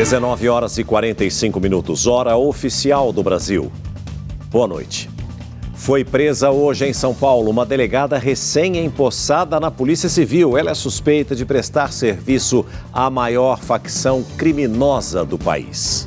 19h45, hora oficial do Brasil. Boa noite. Foi presa hoje em São Paulo uma delegada recém-empossada na Polícia Civil. Ela é suspeita de prestar serviço à maior facção criminosa do país.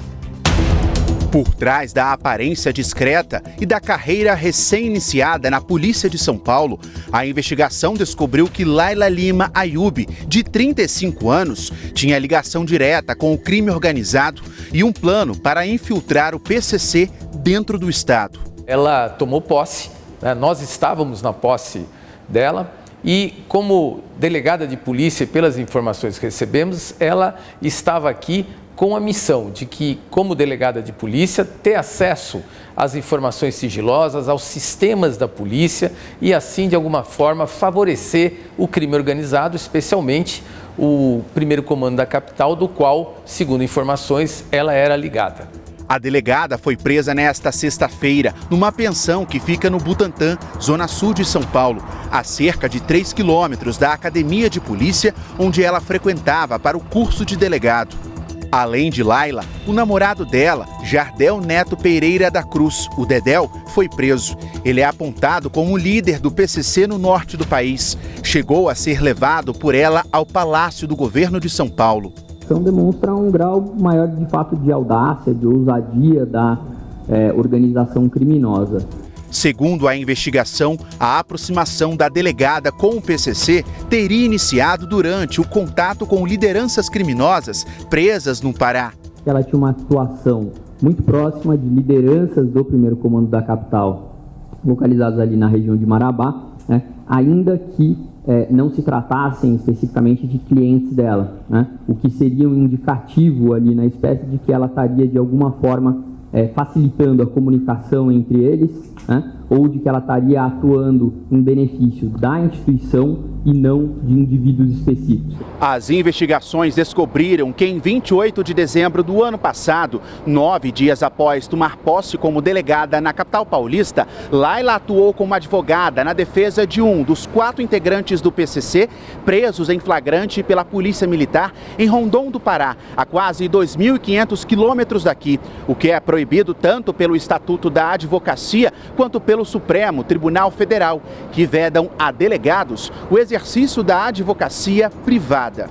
Por trás da aparência discreta e da carreira recém-iniciada na Polícia de São Paulo, a investigação descobriu que Laila Lima Ayub, de 35 anos, tinha ligação direta com o crime organizado e um plano para infiltrar o PCC dentro do Estado. Ela tomou posse, né? Nós estávamos na posse dela e, como delegada de polícia, pelas informações que recebemos, ela estava aqui com a missão de que, como delegada de polícia, ter acesso às informações sigilosas, aos sistemas da polícia e, assim, de alguma forma, favorecer o crime organizado, especialmente o primeiro comando da capital, do qual, segundo informações, ela era ligada. A delegada foi presa nesta sexta-feira, numa pensão que fica no Butantã, zona sul de São Paulo, a cerca de 3 quilômetros da academia de polícia, onde ela frequentava para o curso de delegado. Além de Laila, o namorado dela, Jardel Neto Pereira da Cruz, o Dedéu, foi preso. Ele é apontado como líder do PCC no norte do país. Chegou a ser levado por ela ao Palácio do Governo de São Paulo. Então demonstra um grau maior de fato de audácia, de ousadia da organização criminosa. Segundo a investigação, a aproximação da delegada com o PCC teria iniciado durante o contato com lideranças criminosas presas no Pará. Ela tinha uma atuação muito próxima de lideranças do primeiro comando da capital, localizadas ali na região de Marabá, né? Ainda que não se tratassem especificamente de clientes dela, né? O que seria um indicativo ali na espécie de que ela estaria de alguma forma facilitando a comunicação entre eles, né? Ou de que ela estaria atuando em benefício da instituição e não de indivíduos específicos. As investigações descobriram que em 28 de dezembro do ano passado, 9 dias após tomar posse como delegada na capital paulista, Laila atuou como advogada na defesa de um dos 4 integrantes do PCC presos em flagrante pela Polícia Militar em Rondon do Pará, a quase 2.500 quilômetros daqui, o que é proibido tanto pelo Estatuto da Advocacia quanto pelo Supremo Tribunal Federal, que vedam a delegados o exercício da advocacia privada.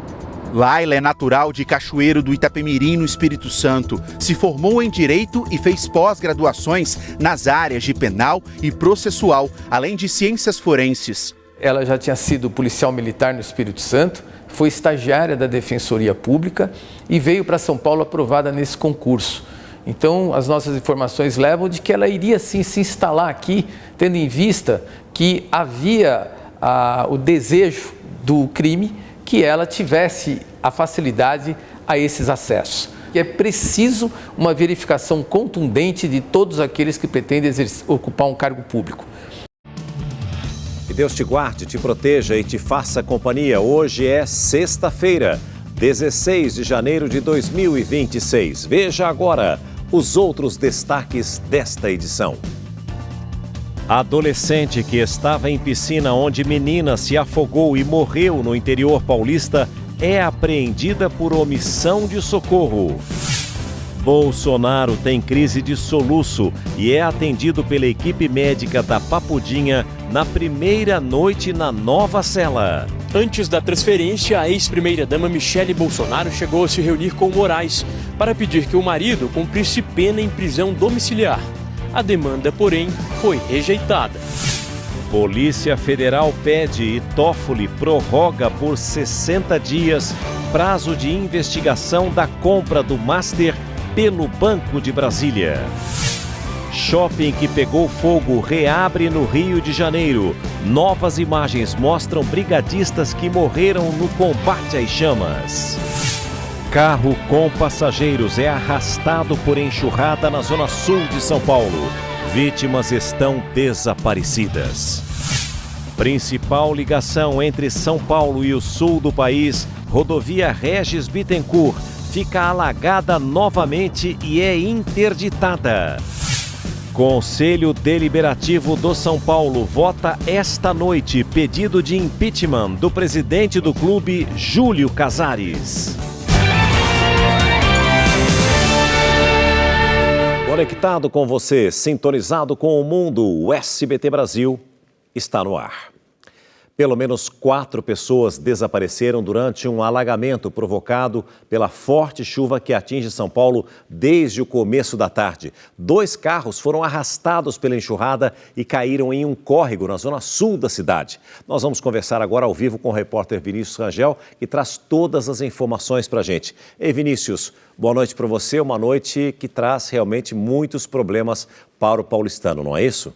Laila é natural de Cachoeiro do Itapemirim, no Espírito Santo. Se formou em Direito e fez pós-graduações nas áreas de penal e processual, além de ciências forenses. Ela já tinha sido policial militar no Espírito Santo, foi estagiária da Defensoria Pública e veio para São Paulo aprovada nesse concurso. Então, as nossas informações levam de que ela iria sim se instalar aqui, tendo em vista que havia o desejo do crime que ela tivesse a facilidade a esses acessos. E é preciso uma verificação contundente de todos aqueles que pretendem ocupar um cargo público. Que Deus te guarde, te proteja e te faça companhia. Hoje é sexta-feira, 16 de janeiro de 2026. Veja agora os outros destaques desta edição. Adolescente que estava em piscina onde menina se afogou e morreu no interior paulista é apreendida por omissão de socorro. Bolsonaro tem crise de soluço e é atendido pela equipe médica da Papudinha na primeira noite na nova cela. Antes da transferência, a ex-primeira-dama Michele Bolsonaro chegou a se reunir com Moraes para pedir que o marido cumprisse pena em prisão domiciliar. A demanda, porém, foi rejeitada. Polícia Federal pede e Toffoli prorroga por 60 dias prazo de investigação da compra do Master pelo Banco de Brasília. Shopping que pegou fogo reabre no Rio de Janeiro. Novas imagens mostram brigadistas que morreram no combate às chamas. Carro com passageiros é arrastado por enxurrada na zona sul de São Paulo. Vítimas estão desaparecidas. Principal ligação entre São Paulo e o sul do país, rodovia Regis Bittencourt, fica alagada novamente e é interditada. Conselho Deliberativo do São Paulo vota esta noite pedido de impeachment do presidente do clube, Júlio Casares. Conectado com você, sintonizado com o mundo, o SBT Brasil está no ar. Pelo menos 4 pessoas desapareceram durante um alagamento provocado pela forte chuva que atinge São Paulo desde o começo da tarde. 2 carros foram arrastados pela enxurrada e caíram em um córrego na zona sul da cidade. Nós vamos conversar agora ao vivo com o repórter Vinícius Rangel, que traz todas as informações para a gente. Ei, Vinícius, boa noite para você. Uma noite que traz realmente muitos problemas para o paulistano, não é isso?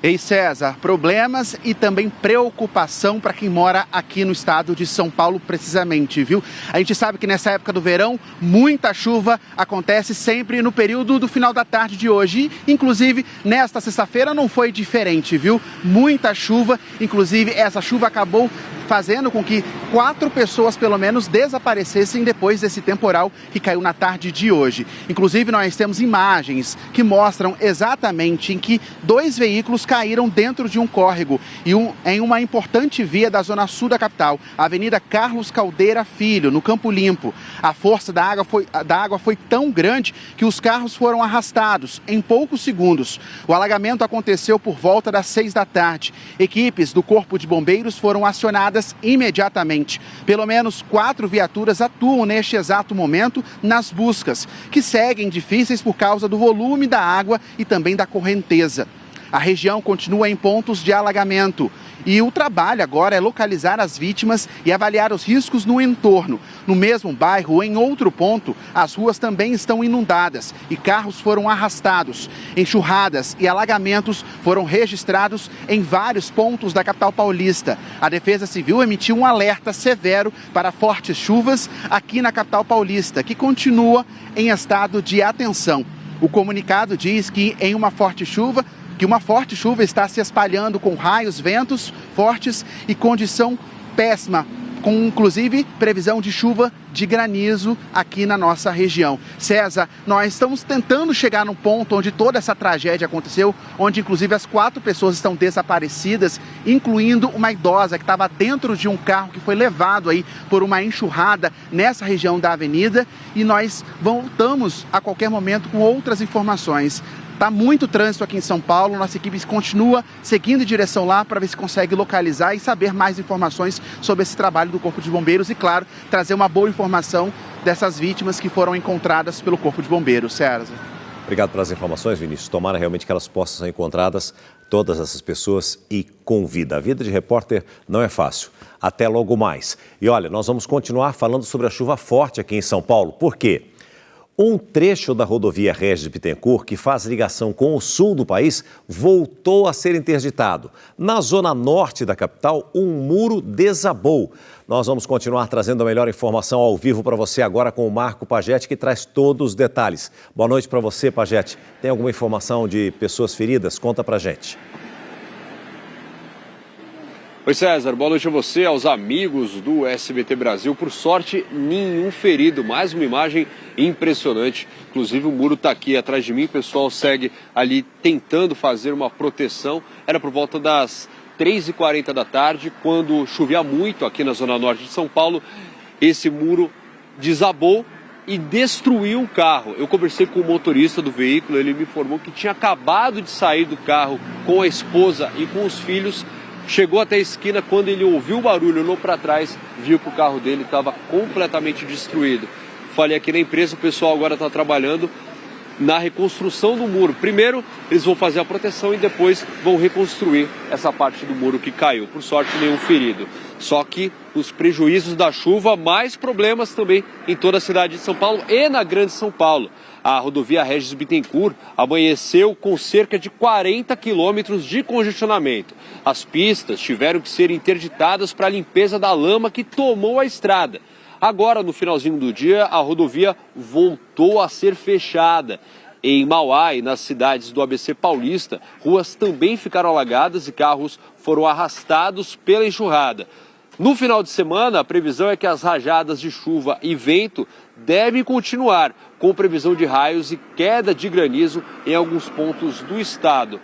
Ei, César, problemas e também preocupação para quem mora aqui no estado de São Paulo, precisamente, viu? A gente sabe que nessa época do verão, muita chuva acontece sempre no período do final da tarde de hoje. E, inclusive, nesta sexta-feira não foi diferente, viu? Muita chuva, inclusive essa chuva acabou fazendo com que 4 pessoas, pelo menos, desaparecessem depois desse temporal que caiu na tarde de hoje. Inclusive, nós temos imagens que mostram exatamente em que 2 veículos caíram dentro de um córrego em uma importante via da zona sul da capital, a Avenida Carlos Caldeira Filho, no Campo Limpo. A força da água foi tão grande que os carros foram arrastados em poucos segundos. O alagamento aconteceu por volta das 6 da tarde. Equipes do Corpo de Bombeiros foram acionadas imediatamente. Pelo menos 4 viaturas atuam neste exato momento nas buscas, que seguem difíceis por causa do volume da água e também da correnteza. A região continua em pontos de alagamento e o trabalho agora é localizar as vítimas e avaliar os riscos no entorno. No mesmo bairro, em outro ponto, as ruas também estão inundadas e carros foram arrastados. Enxurradas e alagamentos foram registrados em vários pontos da capital paulista. A Defesa Civil emitiu um alerta severo para fortes chuvas aqui na capital paulista, que continua em estado de atenção. O comunicado diz que uma forte chuva está se espalhando com raios, ventos fortes e condição péssima, com inclusive previsão de chuva de granizo aqui na nossa região. César, nós estamos tentando chegar num ponto onde toda essa tragédia aconteceu, onde inclusive as 4 pessoas estão desaparecidas, incluindo uma idosa que estava dentro de um carro que foi levado aí por uma enxurrada nessa região da avenida, e nós voltamos a qualquer momento com outras informações. Está muito trânsito aqui em São Paulo, nossa equipe continua seguindo em direção lá para ver se consegue localizar e saber mais informações sobre esse trabalho do Corpo de Bombeiros e, claro, trazer uma boa informação dessas vítimas que foram encontradas pelo Corpo de Bombeiros. César. Obrigado pelas informações, Vinícius. Tomara realmente que elas possam ser encontradas, todas essas pessoas, e com vida. A vida de repórter não é fácil. Até logo mais. E olha, nós vamos continuar falando sobre a chuva forte aqui em São Paulo. Por quê? Um trecho da rodovia Regis Bittencourt, que faz ligação com o sul do país, voltou a ser interditado. Na zona norte da capital, um muro desabou. Nós vamos continuar trazendo a melhor informação ao vivo para você agora com o Marco Pagetti, que traz todos os detalhes. Boa noite para você, Pagetti. Tem alguma informação de pessoas feridas? Conta para a gente. Oi, César, boa noite a você, aos amigos do SBT Brasil. Por sorte, nenhum ferido, mais uma imagem impressionante. Inclusive o muro está aqui atrás de mim, o pessoal segue ali tentando fazer uma proteção. Era por volta das 3h40 da tarde, quando chovia muito aqui na zona norte de São Paulo. Esse muro desabou e destruiu um carro. Eu conversei com o motorista do veículo, ele me informou que tinha acabado de sair do carro com a esposa e com os filhos. Chegou até a esquina, quando ele ouviu o barulho, olhou para trás, viu que o carro dele estava completamente destruído. Falei aqui na empresa, o pessoal agora está trabalhando na reconstrução do muro. Primeiro, eles vão fazer a proteção e depois vão reconstruir essa parte do muro que caiu. Por sorte, nenhum ferido. Só que os prejuízos da chuva, mais problemas também em toda a cidade de São Paulo e na Grande São Paulo. A rodovia Regis Bittencourt amanheceu com cerca de 40 quilômetros de congestionamento. As pistas tiveram que ser interditadas para a limpeza da lama que tomou a estrada. Agora, no finalzinho do dia, a rodovia voltou a ser fechada. Em Mauá e nas cidades do ABC Paulista, ruas também ficaram alagadas e carros foram arrastados pela enxurrada. No final de semana, a previsão é que as rajadas de chuva e vento devem continuar, com previsão de raios e queda de granizo em alguns pontos do estado.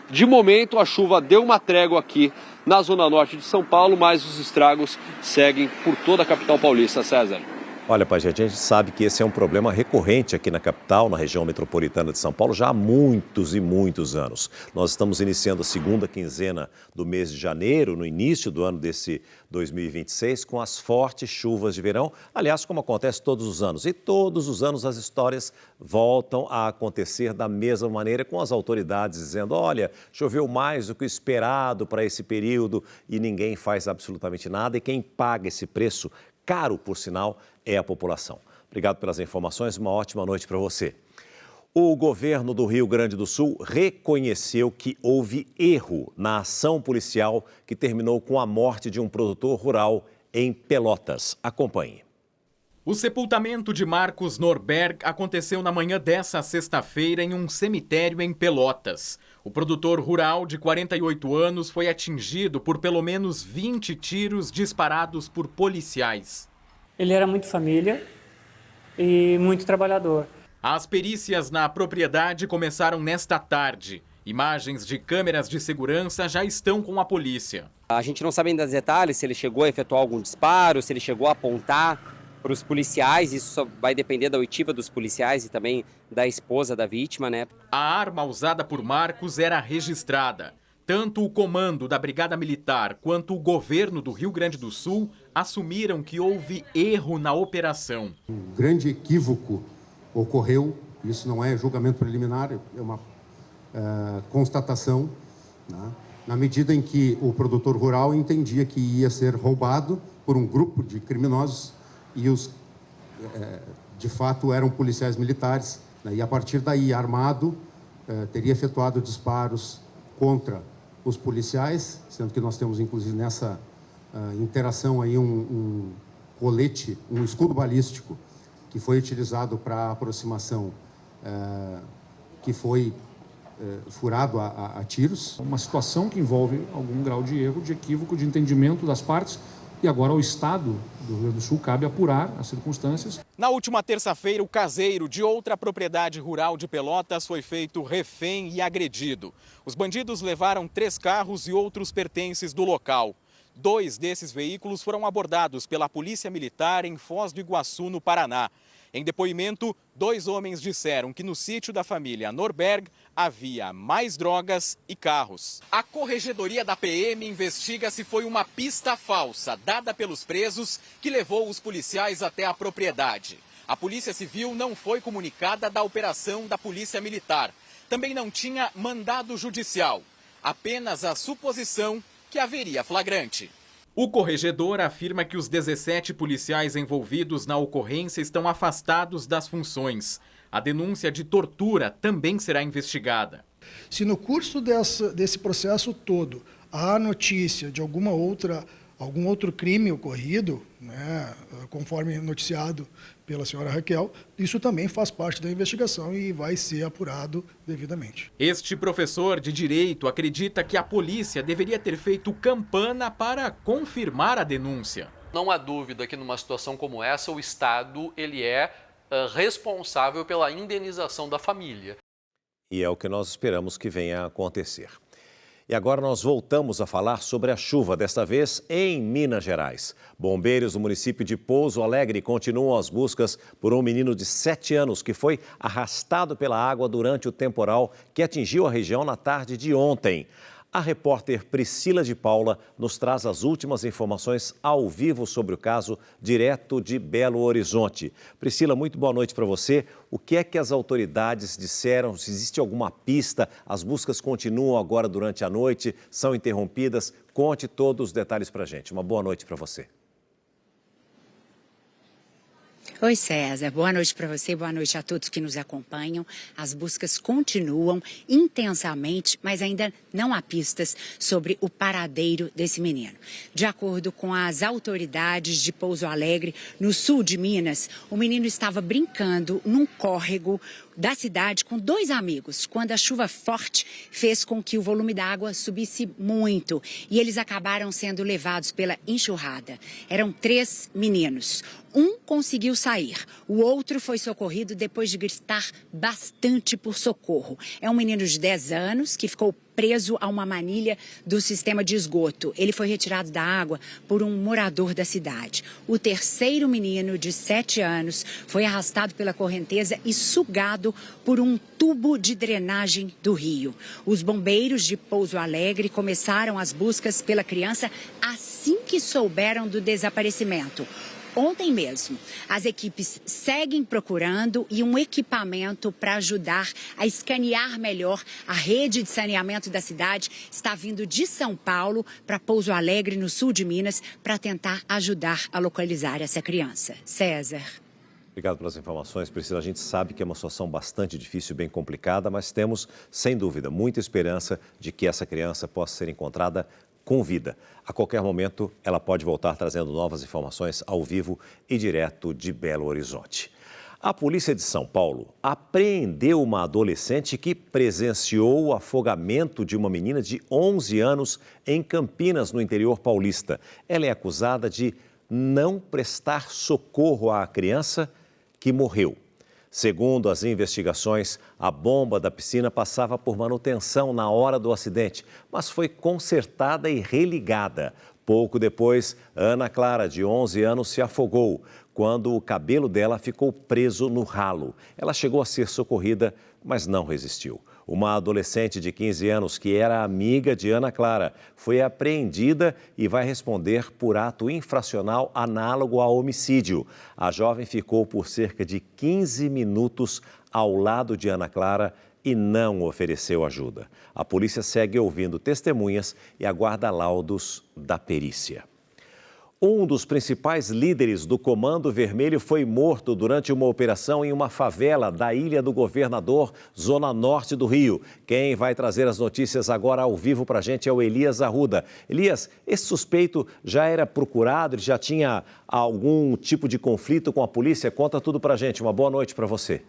De momento, a chuva deu uma trégua aqui na zona norte de São Paulo, mas os estragos seguem por toda a capital paulista, César. Olha, Pajé, a gente sabe que esse é um problema recorrente aqui na capital, na região metropolitana de São Paulo, já há muitos e muitos anos. Nós estamos iniciando a segunda quinzena do mês de janeiro, no início do ano desse 2026, com as fortes chuvas de verão, aliás, como acontece todos os anos. E todos os anos as histórias voltam a acontecer da mesma maneira, com as autoridades dizendo, olha, choveu mais do que o esperado para esse período e ninguém faz absolutamente nada. E quem paga esse preço, caro por sinal, é a população. Obrigado pelas informações, uma ótima noite para você. O governo do Rio Grande do Sul reconheceu que houve erro na ação policial que terminou com a morte de um produtor rural em Pelotas. Acompanhe. O sepultamento de Marcos Norberg aconteceu na manhã dessa sexta-feira em um cemitério em Pelotas. O produtor rural de 48 anos foi atingido por pelo menos 20 tiros disparados por policiais. Ele era muito família e muito trabalhador. As perícias na propriedade começaram nesta tarde. Imagens de câmeras de segurança já estão com a polícia. A gente não sabe ainda os detalhes, se ele chegou a efetuar algum disparo, se ele chegou a apontar para os policiais. Isso só vai depender da oitiva dos policiais e também da esposa da vítima, né? A arma usada por Marcos era registrada. Tanto o comando da Brigada Militar quanto o governo do Rio Grande do Sul assumiram que houve erro na operação. Um grande equívoco ocorreu, isso não é julgamento preliminar, é uma constatação, né? Na medida em que o produtor rural entendia que ia ser roubado por um grupo de criminosos e os, de fato, eram policiais militares, né? E a partir daí, armado, teria efetuado disparos contra os policiais, sendo que nós temos, inclusive, nessa interação aí um colete, um escudo balístico, que foi utilizado para a aproximação, que foi furado a tiros. Uma situação que envolve algum grau de erro, de equívoco, de entendimento das partes, e agora ao Estado do Rio Grande do Sul cabe apurar as circunstâncias. Na última terça-feira, o caseiro de outra propriedade rural de Pelotas foi feito refém e agredido. Os bandidos levaram 3 carros e outros pertences do local. 2 desses veículos foram abordados pela Polícia Militar em Foz do Iguaçu, no Paraná. Em depoimento, 2 homens disseram que no sítio da família Norberg havia mais drogas e carros. A Corregedoria da PM investiga se foi uma pista falsa dada pelos presos que levou os policiais até a propriedade. A Polícia Civil não foi comunicada da operação da Polícia Militar. Também não tinha mandado judicial, apenas a suposição que haveria flagrante. O corregedor afirma que os 17 policiais envolvidos na ocorrência estão afastados das funções. A denúncia de tortura também será investigada. Se no curso desse processo todo há notícia de algum outro crime ocorrido, né, conforme noticiado pela senhora Raquel, isso também faz parte da investigação e vai ser apurado devidamente. Este professor de direito acredita que a polícia deveria ter feito campana para confirmar a denúncia. Não há dúvida que numa situação como essa o Estado ele é responsável pela indenização da família. E é o que nós esperamos que venha a acontecer. E agora nós voltamos a falar sobre a chuva, desta vez em Minas Gerais. Bombeiros do município de Pouso Alegre continuam as buscas por um menino de 7 anos que foi arrastado pela água durante o temporal que atingiu a região na tarde de ontem. A repórter Priscila de Paula nos traz as últimas informações ao vivo sobre o caso, direto de Belo Horizonte. Priscila, muito boa noite para você. O que é que as autoridades disseram? Se existe alguma pista? As buscas continuam agora durante a noite? São interrompidas? Conte todos os detalhes para a gente. Uma boa noite para você. Oi, César. Boa noite para você, boa noite a todos que nos acompanham. As buscas continuam intensamente, mas ainda não há pistas sobre o paradeiro desse menino. De acordo com as autoridades de Pouso Alegre, no sul de Minas, o menino estava brincando num córrego da cidade com 2 amigos, quando a chuva forte fez com que o volume da água subisse muito e eles acabaram sendo levados pela enxurrada. Eram 3 meninos. Um conseguiu sair, o outro foi socorrido depois de gritar bastante por socorro. É um menino de 10 anos que ficou preso a uma manilha do sistema de esgoto. Ele foi retirado da água por um morador da cidade. O terceiro menino, de 7 anos, foi arrastado pela correnteza e sugado por um tubo de drenagem do rio. Os bombeiros de Pouso Alegre começaram as buscas pela criança assim que souberam do desaparecimento. Ontem mesmo, as equipes seguem procurando e um equipamento para ajudar a escanear melhor a rede de saneamento da cidade está vindo de São Paulo para Pouso Alegre, no sul de Minas, para tentar ajudar a localizar essa criança. César. Obrigado pelas informações, Priscila. A gente sabe que é uma situação bastante difícil, bem complicada, mas temos, sem dúvida, muita esperança de que essa criança possa ser encontrada com vida. A qualquer momento, ela pode voltar trazendo novas informações ao vivo e direto de Belo Horizonte. A polícia de São Paulo apreendeu uma adolescente que presenciou o afogamento de uma menina de 11 anos em Campinas, no interior paulista. Ela é acusada de não prestar socorro à criança que morreu. Segundo as investigações, a bomba da piscina passava por manutenção na hora do acidente, mas foi consertada e religada. Pouco depois, Ana Clara, de 11 anos, se afogou quando o cabelo dela ficou preso no ralo. Ela chegou a ser socorrida, mas não resistiu. Uma adolescente de 15 anos, que era amiga de Ana Clara, foi apreendida e vai responder por ato infracional análogo a homicídio. A jovem ficou por cerca de 15 minutos ao lado de Ana Clara e não ofereceu ajuda. A polícia segue ouvindo testemunhas e aguarda laudos da perícia. Um dos principais líderes do Comando Vermelho foi morto durante uma operação em uma favela da Ilha do Governador, zona norte do Rio. Quem vai trazer as notícias agora ao vivo para a gente é o Elias Arruda. Elias, esse suspeito já era procurado, ele já tinha algum tipo de conflito com a polícia? Conta tudo para a gente. Uma boa noite para você.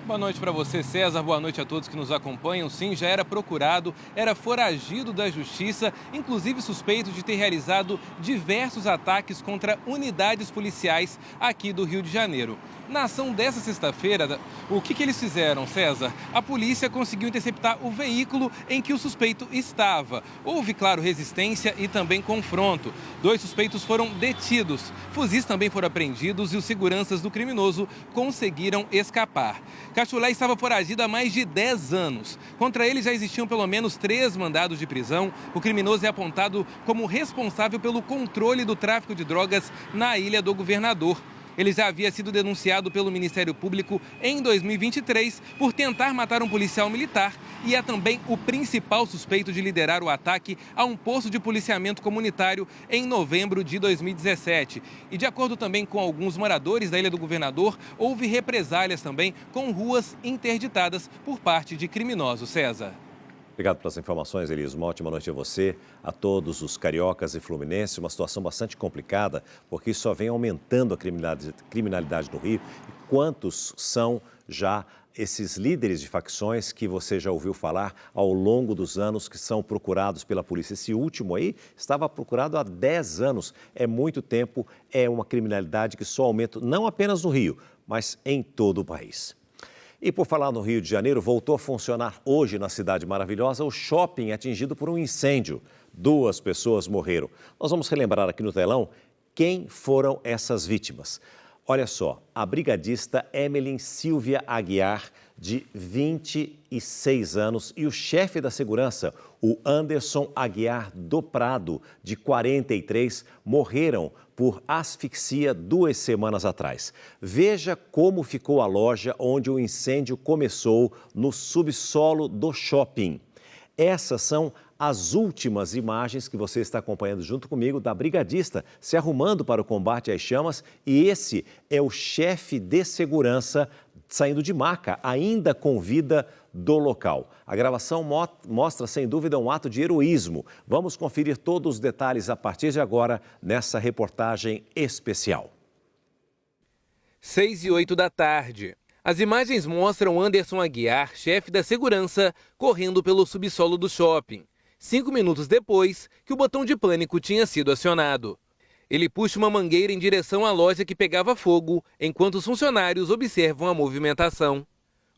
Boa noite para você, César. Boa noite a todos que nos acompanham. Sim, já era procurado, era foragido da justiça, inclusive suspeito de ter realizado diversos ataques contra unidades policiais aqui do Rio de Janeiro. Na ação dessa sexta-feira, o que eles fizeram, César? A polícia conseguiu interceptar o veículo em que o suspeito estava. Houve, claro, resistência e também confronto. 2 suspeitos foram detidos. Fuzis também foram apreendidos e os seguranças do criminoso conseguiram escapar. Cachulé estava foragido há mais de 10 anos. Contra ele já existiam pelo menos 3 mandados de prisão. O criminoso é apontado como responsável pelo controle do tráfico de drogas na Ilha do Governador. Ele já havia sido denunciado pelo Ministério Público em 2023 por tentar matar um policial militar e é também o principal suspeito de liderar o ataque a um posto de policiamento comunitário em novembro de 2017. E de acordo também com alguns moradores da Ilha do Governador, houve represálias também com ruas interditadas por parte de criminosos. César. Obrigado pelas informações, Elias. Uma ótima noite a você, a todos os cariocas e fluminenses. Uma situação bastante complicada, porque isso só vem aumentando a criminalidade no Rio. E quantos são já esses líderes de facções que você já ouviu falar ao longo dos anos que são procurados pela polícia? Esse último aí estava procurado há 10 anos. É muito tempo, é uma criminalidade que só aumenta, não apenas no Rio, mas em todo o país. E por falar no Rio de Janeiro, voltou a funcionar hoje na Cidade Maravilhosa o shopping atingido por um incêndio. 2 pessoas morreram. Nós vamos relembrar aqui no telão quem foram essas vítimas. Olha só, a brigadista Emelin Silvia Aguiar, de 26 anos, e o chefe da segurança, o Anderson Aguiar do Prado, de 43, morreram por asfixia 2 semanas atrás. Veja como ficou a loja onde o incêndio começou no subsolo do shopping. Essas são as últimas imagens que você está acompanhando junto comigo da brigadista se arrumando para o combate às chamas, e esse é o chefe de segurança saindo de maca, ainda com vida, do local. A gravação mostra, sem dúvida, um ato de heroísmo. Vamos conferir todos os detalhes a partir de agora nessa reportagem especial. 6h08 da tarde. As imagens mostram Anderson Aguiar, chefe da segurança, correndo pelo subsolo do shopping. 5 minutos depois que o botão de pânico tinha sido acionado. Ele puxa uma mangueira em direção à loja que pegava fogo, enquanto os funcionários observam a movimentação.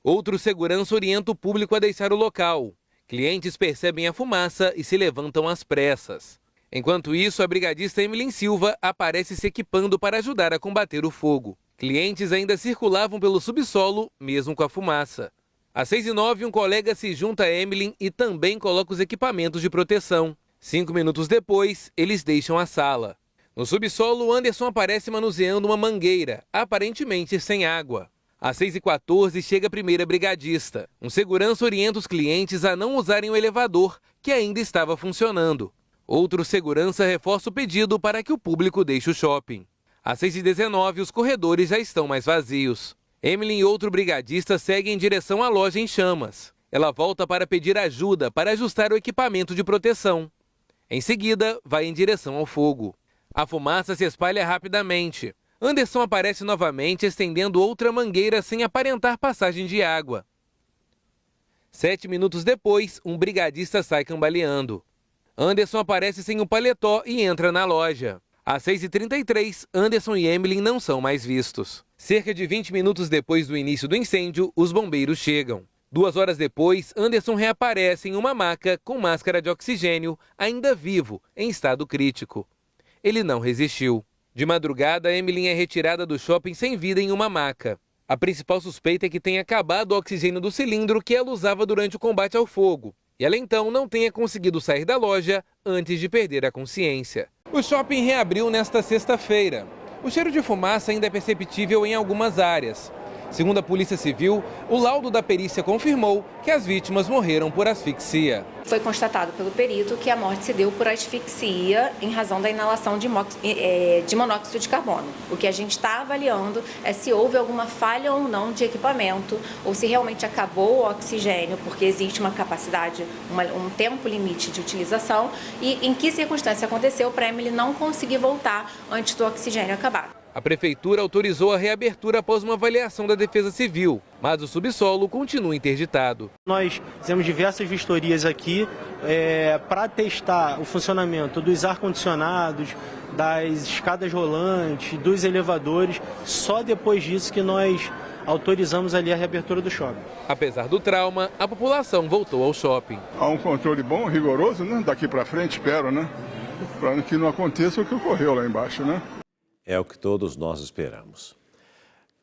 Outro segurança orienta o público a deixar o local. Clientes percebem a fumaça e se levantam às pressas. Enquanto isso, a brigadista Emilyn Silva aparece se equipando para ajudar a combater o fogo. Clientes ainda circulavam pelo subsolo, mesmo com a fumaça. Às 6h09, um colega se junta a Emilyn e também coloca os equipamentos de proteção. 5 minutos depois, eles deixam a sala. No subsolo, Anderson aparece manuseando uma mangueira, aparentemente sem água. Às 6h14, chega a primeira brigadista. Um segurança orienta os clientes a não usarem o elevador, que ainda estava funcionando. Outro segurança reforça o pedido para que o público deixe o shopping. Às 6h19, os corredores já estão mais vazios. Emilyn e outro brigadista seguem em direção à loja em chamas. Ela volta para pedir ajuda para ajustar o equipamento de proteção. Em seguida, vai em direção ao fogo. A fumaça se espalha rapidamente. Anderson aparece novamente estendendo outra mangueira sem aparentar passagem de água. 7 minutos depois, um brigadista sai cambaleando. Anderson aparece sem o paletó e entra na loja. Às 6h33, Anderson e Emilyn não são mais vistos. Cerca de 20 minutos depois do início do incêndio, os bombeiros chegam. 2 horas depois, Anderson reaparece em uma maca com máscara de oxigênio, ainda vivo, em estado crítico. Ele não resistiu. De madrugada, Emilyn é retirada do shopping sem vida em uma maca. A principal suspeita é que tenha acabado o oxigênio do cilindro que ela usava durante o combate ao fogo. E ela então não tenha conseguido sair da loja antes de perder a consciência. O shopping reabriu nesta sexta-feira. O cheiro de fumaça ainda é perceptível em algumas áreas. Segundo a Polícia Civil, o laudo da perícia confirmou que as vítimas morreram por asfixia. Foi constatado pelo perito que a morte se deu por asfixia em razão da inalação de monóxido de carbono. O que a gente está avaliando é se houve alguma falha ou não de equipamento, ou se realmente acabou o oxigênio, porque existe uma capacidade, um tempo limite de utilização, e em que circunstância aconteceu para a Emily não conseguir voltar antes do oxigênio acabar. A prefeitura autorizou a reabertura após uma avaliação da Defesa Civil, mas o subsolo continua interditado. Nós fizemos diversas vistorias aqui para testar o funcionamento dos ar-condicionados, das escadas rolantes, dos elevadores. Só depois disso que nós autorizamos ali a reabertura do shopping. Apesar do trauma, a população voltou ao shopping. Há um controle bom, rigoroso, né? Daqui para frente, espero, né? Para que não aconteça o que ocorreu lá embaixo, né? É o que todos nós esperamos.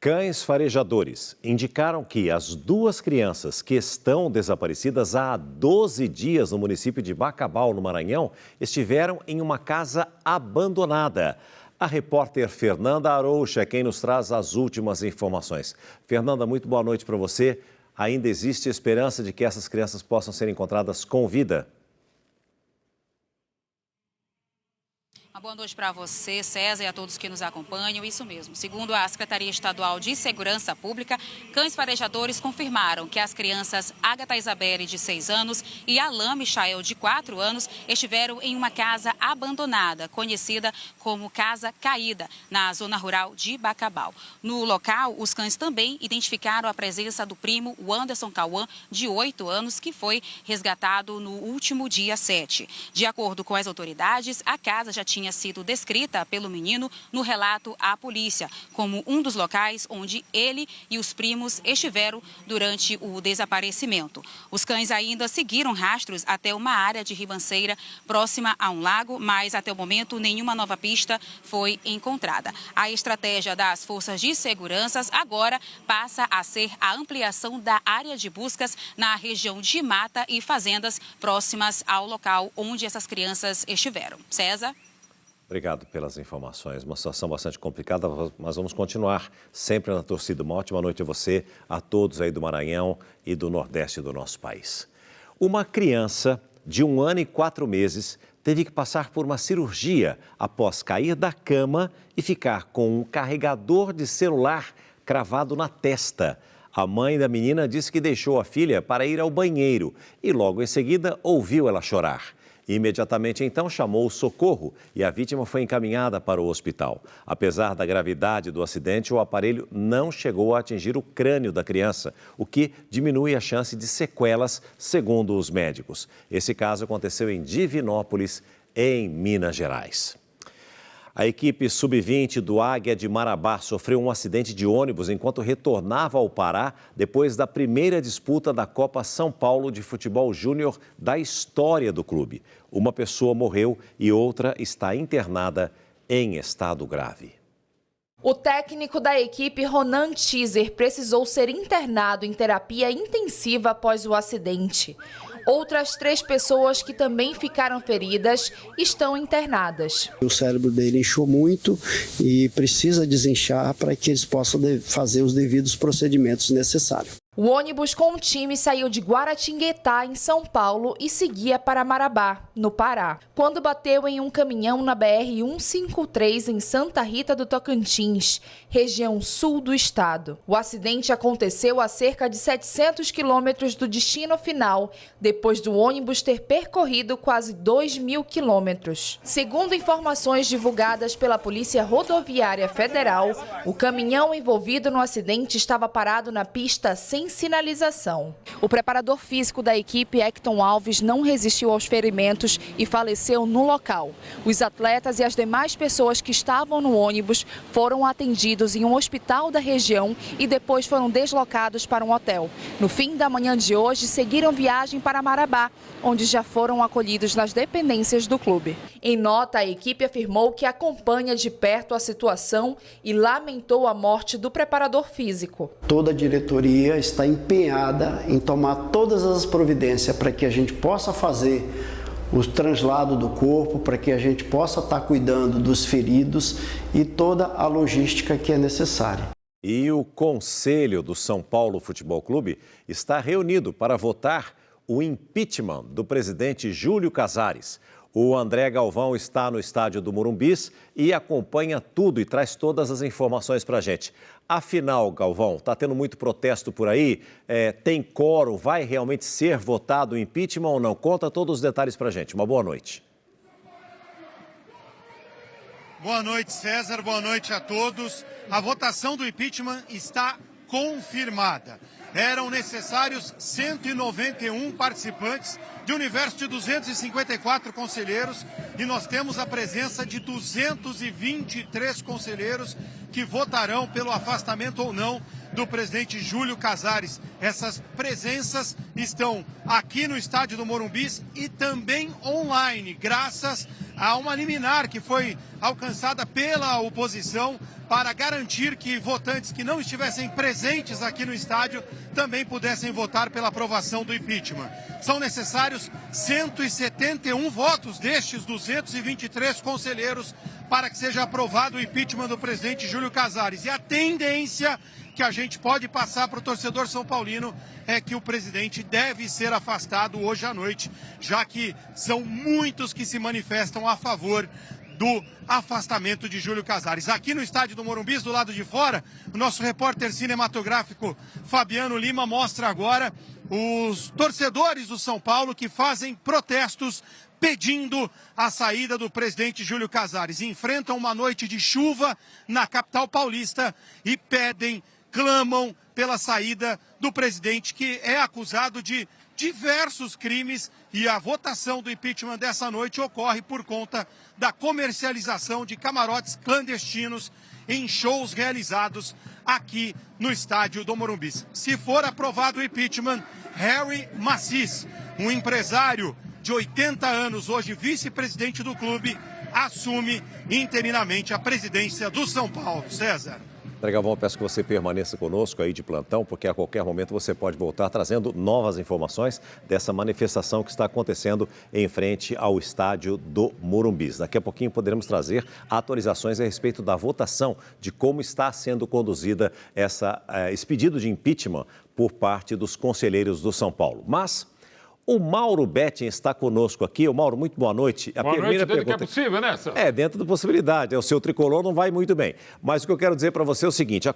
Cães farejadores indicaram que as 2 crianças que estão desaparecidas há 12 dias no município de Bacabal, no Maranhão, estiveram em uma casa abandonada. A repórter Fernanda Aroucha é quem nos traz as últimas informações. Fernanda, muito boa noite para você. Ainda existe esperança de que essas crianças possam ser encontradas com vida? Uma boa noite para você, César, e a todos que nos acompanham. Isso mesmo. Segundo a Secretaria Estadual de Segurança Pública, cães farejadores confirmaram que as crianças Agatha Isabelle, de 6 anos, e Alain Michael, de 4 anos, estiveram em uma casa abandonada, conhecida como Casa Caída, na zona rural de Bacabal. No local, os cães também identificaram a presença do primo, o Anderson Cauã, de 8 anos, que foi resgatado no último dia 7. De acordo com as autoridades, a casa já tinha sido descrita pelo menino no relato à polícia como um dos locais onde ele e os primos estiveram durante o desaparecimento. Os cães ainda seguiram rastros até uma área de ribanceira próxima a um lago, mas até o momento nenhuma nova pista foi encontrada. A estratégia das forças de segurança agora passa a ser a ampliação da área de buscas na região de mata e fazendas próximas ao local onde essas crianças estiveram. César? Obrigado pelas informações. Uma situação bastante complicada, mas vamos continuar sempre na torcida. Uma ótima noite a você, a todos aí do Maranhão e do Nordeste do nosso país. Uma criança de 1 ano e 4 meses teve que passar por uma cirurgia após cair da cama e ficar com um carregador de celular cravado na testa. A mãe da menina disse que deixou a filha para ir ao banheiro e logo em seguida ouviu ela chorar. Imediatamente, então, chamou o socorro e a vítima foi encaminhada para o hospital. Apesar da gravidade do acidente, o aparelho não chegou a atingir o crânio da criança, o que diminui a chance de sequelas, segundo os médicos. Esse caso aconteceu em Divinópolis, em Minas Gerais. A equipe sub-20 do Águia de Marabá sofreu um acidente de ônibus enquanto retornava ao Pará depois da primeira disputa da Copa São Paulo de Futebol Júnior da história do clube. Uma pessoa morreu e outra está internada em estado grave. O técnico da equipe, Ronan Tizer, precisou ser internado em terapia intensiva após o acidente. Outras 3 pessoas que também ficaram feridas estão internadas. O cérebro dele inchou muito e precisa desinchar para que eles possam fazer os devidos procedimentos necessários. O ônibus com o time saiu de Guaratinguetá, em São Paulo, e seguia para Marabá, no Pará, quando bateu em um caminhão na BR-153 em Santa Rita do Tocantins, região sul do estado. O acidente aconteceu a cerca de 700 quilômetros do destino final, depois do ônibus ter percorrido quase 2.000 quilômetros. Segundo informações divulgadas pela Polícia Rodoviária Federal, o caminhão envolvido no acidente estava parado na pista sem sinalização. O preparador físico da equipe, Hecton Alves, não resistiu aos ferimentos e faleceu no local. Os atletas e as demais pessoas que estavam no ônibus foram atendidos em um hospital da região e depois foram deslocados para um hotel. No fim da manhã de hoje, seguiram viagem para Marabá, onde já foram acolhidos nas dependências do clube. Em nota, a equipe afirmou que acompanha de perto a situação e lamentou a morte do preparador físico. Toda a diretoria está empenhada em tomar todas as providências para que a gente possa fazer o translado do corpo, para que a gente possa estar cuidando dos feridos e toda a logística que é necessária. E o Conselho do São Paulo Futebol Clube está reunido para votar o impeachment do presidente Júlio Casares. O André Galvão está no estádio do Morumbis e acompanha tudo e traz todas as informações para a gente. Afinal, Galvão, está tendo muito protesto por aí? Tem quórum? Vai realmente ser votado o impeachment ou não? Conta todos os detalhes para a gente. Uma boa noite. Boa noite, César. Boa noite a todos. A votação do impeachment está confirmada. Eram necessários 191 participantes de um universo de 254 conselheiros e nós temos a presença de 223 conselheiros que votarão pelo afastamento ou não do presidente Júlio Casares. Essas presenças estão aqui no estádio do Morumbis e também online, graças a uma liminar que foi alcançada pela oposição para garantir que votantes que não estivessem presentes aqui no estádio também pudessem votar pela aprovação do impeachment. São necessários 171 votos destes 223 conselheiros para que seja aprovado o impeachment do presidente Júlio Casares. E a tendência que a gente pode passar para o torcedor são paulino é que o presidente deve ser afastado hoje à noite, já que são muitos que se manifestam a favor do afastamento de Júlio Casares. Aqui no estádio do Morumbis, do lado de fora, o nosso repórter cinematográfico Fabiano Lima mostra agora os torcedores do São Paulo que fazem protestos pedindo a saída do presidente Júlio Casares. Enfrentam uma noite de chuva na capital paulista e clamam pela saída do presidente, que é acusado de diversos crimes, e a votação do impeachment dessa noite ocorre por conta da comercialização de camarotes clandestinos em shows realizados aqui no estádio do Morumbis. Se for aprovado o impeachment, Harry Macis, um empresário de 80 anos, hoje vice-presidente do clube, assume interinamente a presidência do São Paulo. César. André Galvão, peço que você permaneça conosco aí de plantão, porque a qualquer momento você pode voltar trazendo novas informações dessa manifestação que está acontecendo em frente ao estádio do Morumbis. Daqui a pouquinho poderemos trazer atualizações a respeito da votação, de como está sendo conduzida esse pedido de impeachment por parte dos conselheiros do São Paulo. Mas o Mauro Betting está conosco aqui. O Mauro, muito boa noite. Boa noite, dentro que é possível, né, Celso? Dentro da possibilidade. O seu tricolor não vai muito bem. Mas o que eu quero dizer para você é o seguinte,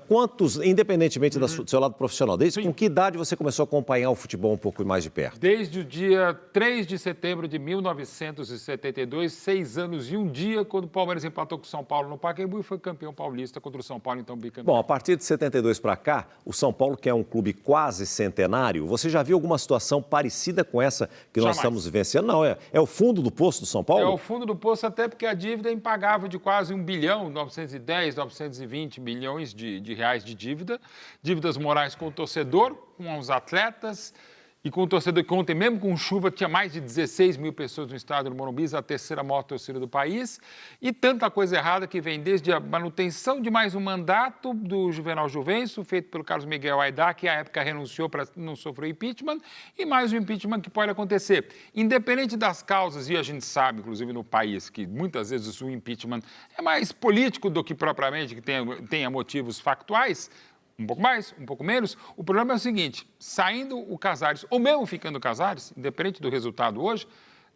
independentemente do seu lado profissional, com que idade você começou a acompanhar o futebol um pouco mais de perto? Desde o dia 3 de setembro de 1972, 6 anos e um dia, quando o Palmeiras empatou com o São Paulo no Pacaembu e foi campeão paulista contra o São Paulo, então bicampeão. Bom, a partir de 72 para cá, o São Paulo, que é um clube quase centenário, você já viu alguma situação parecida com com essa que nós Jamais. estamos vivenciando. Não, é o fundo do poço do São Paulo? É o fundo do poço, até porque a dívida é impagável de quase 1 bilhão, 910, 920 milhões de reais de dívida. Dívidas morais com o torcedor, com os atletas e com o torcedor que ontem, mesmo com chuva, tinha mais de 16 mil pessoas no estádio do Morumbi, a terceira maior torcida do país. E tanta coisa errada que vem desde a manutenção de mais um mandato do Juvenal Juvencio, feito pelo Carlos Miguel Aidar, que à época renunciou para não sofrer impeachment, e mais um impeachment que pode acontecer. Independente das causas, e a gente sabe, inclusive no país, que muitas vezes o impeachment é mais político do que propriamente que tenha motivos factuais, um pouco mais, um pouco menos. O problema é o seguinte, saindo o Casares, ou mesmo ficando o Casares, independente do resultado hoje,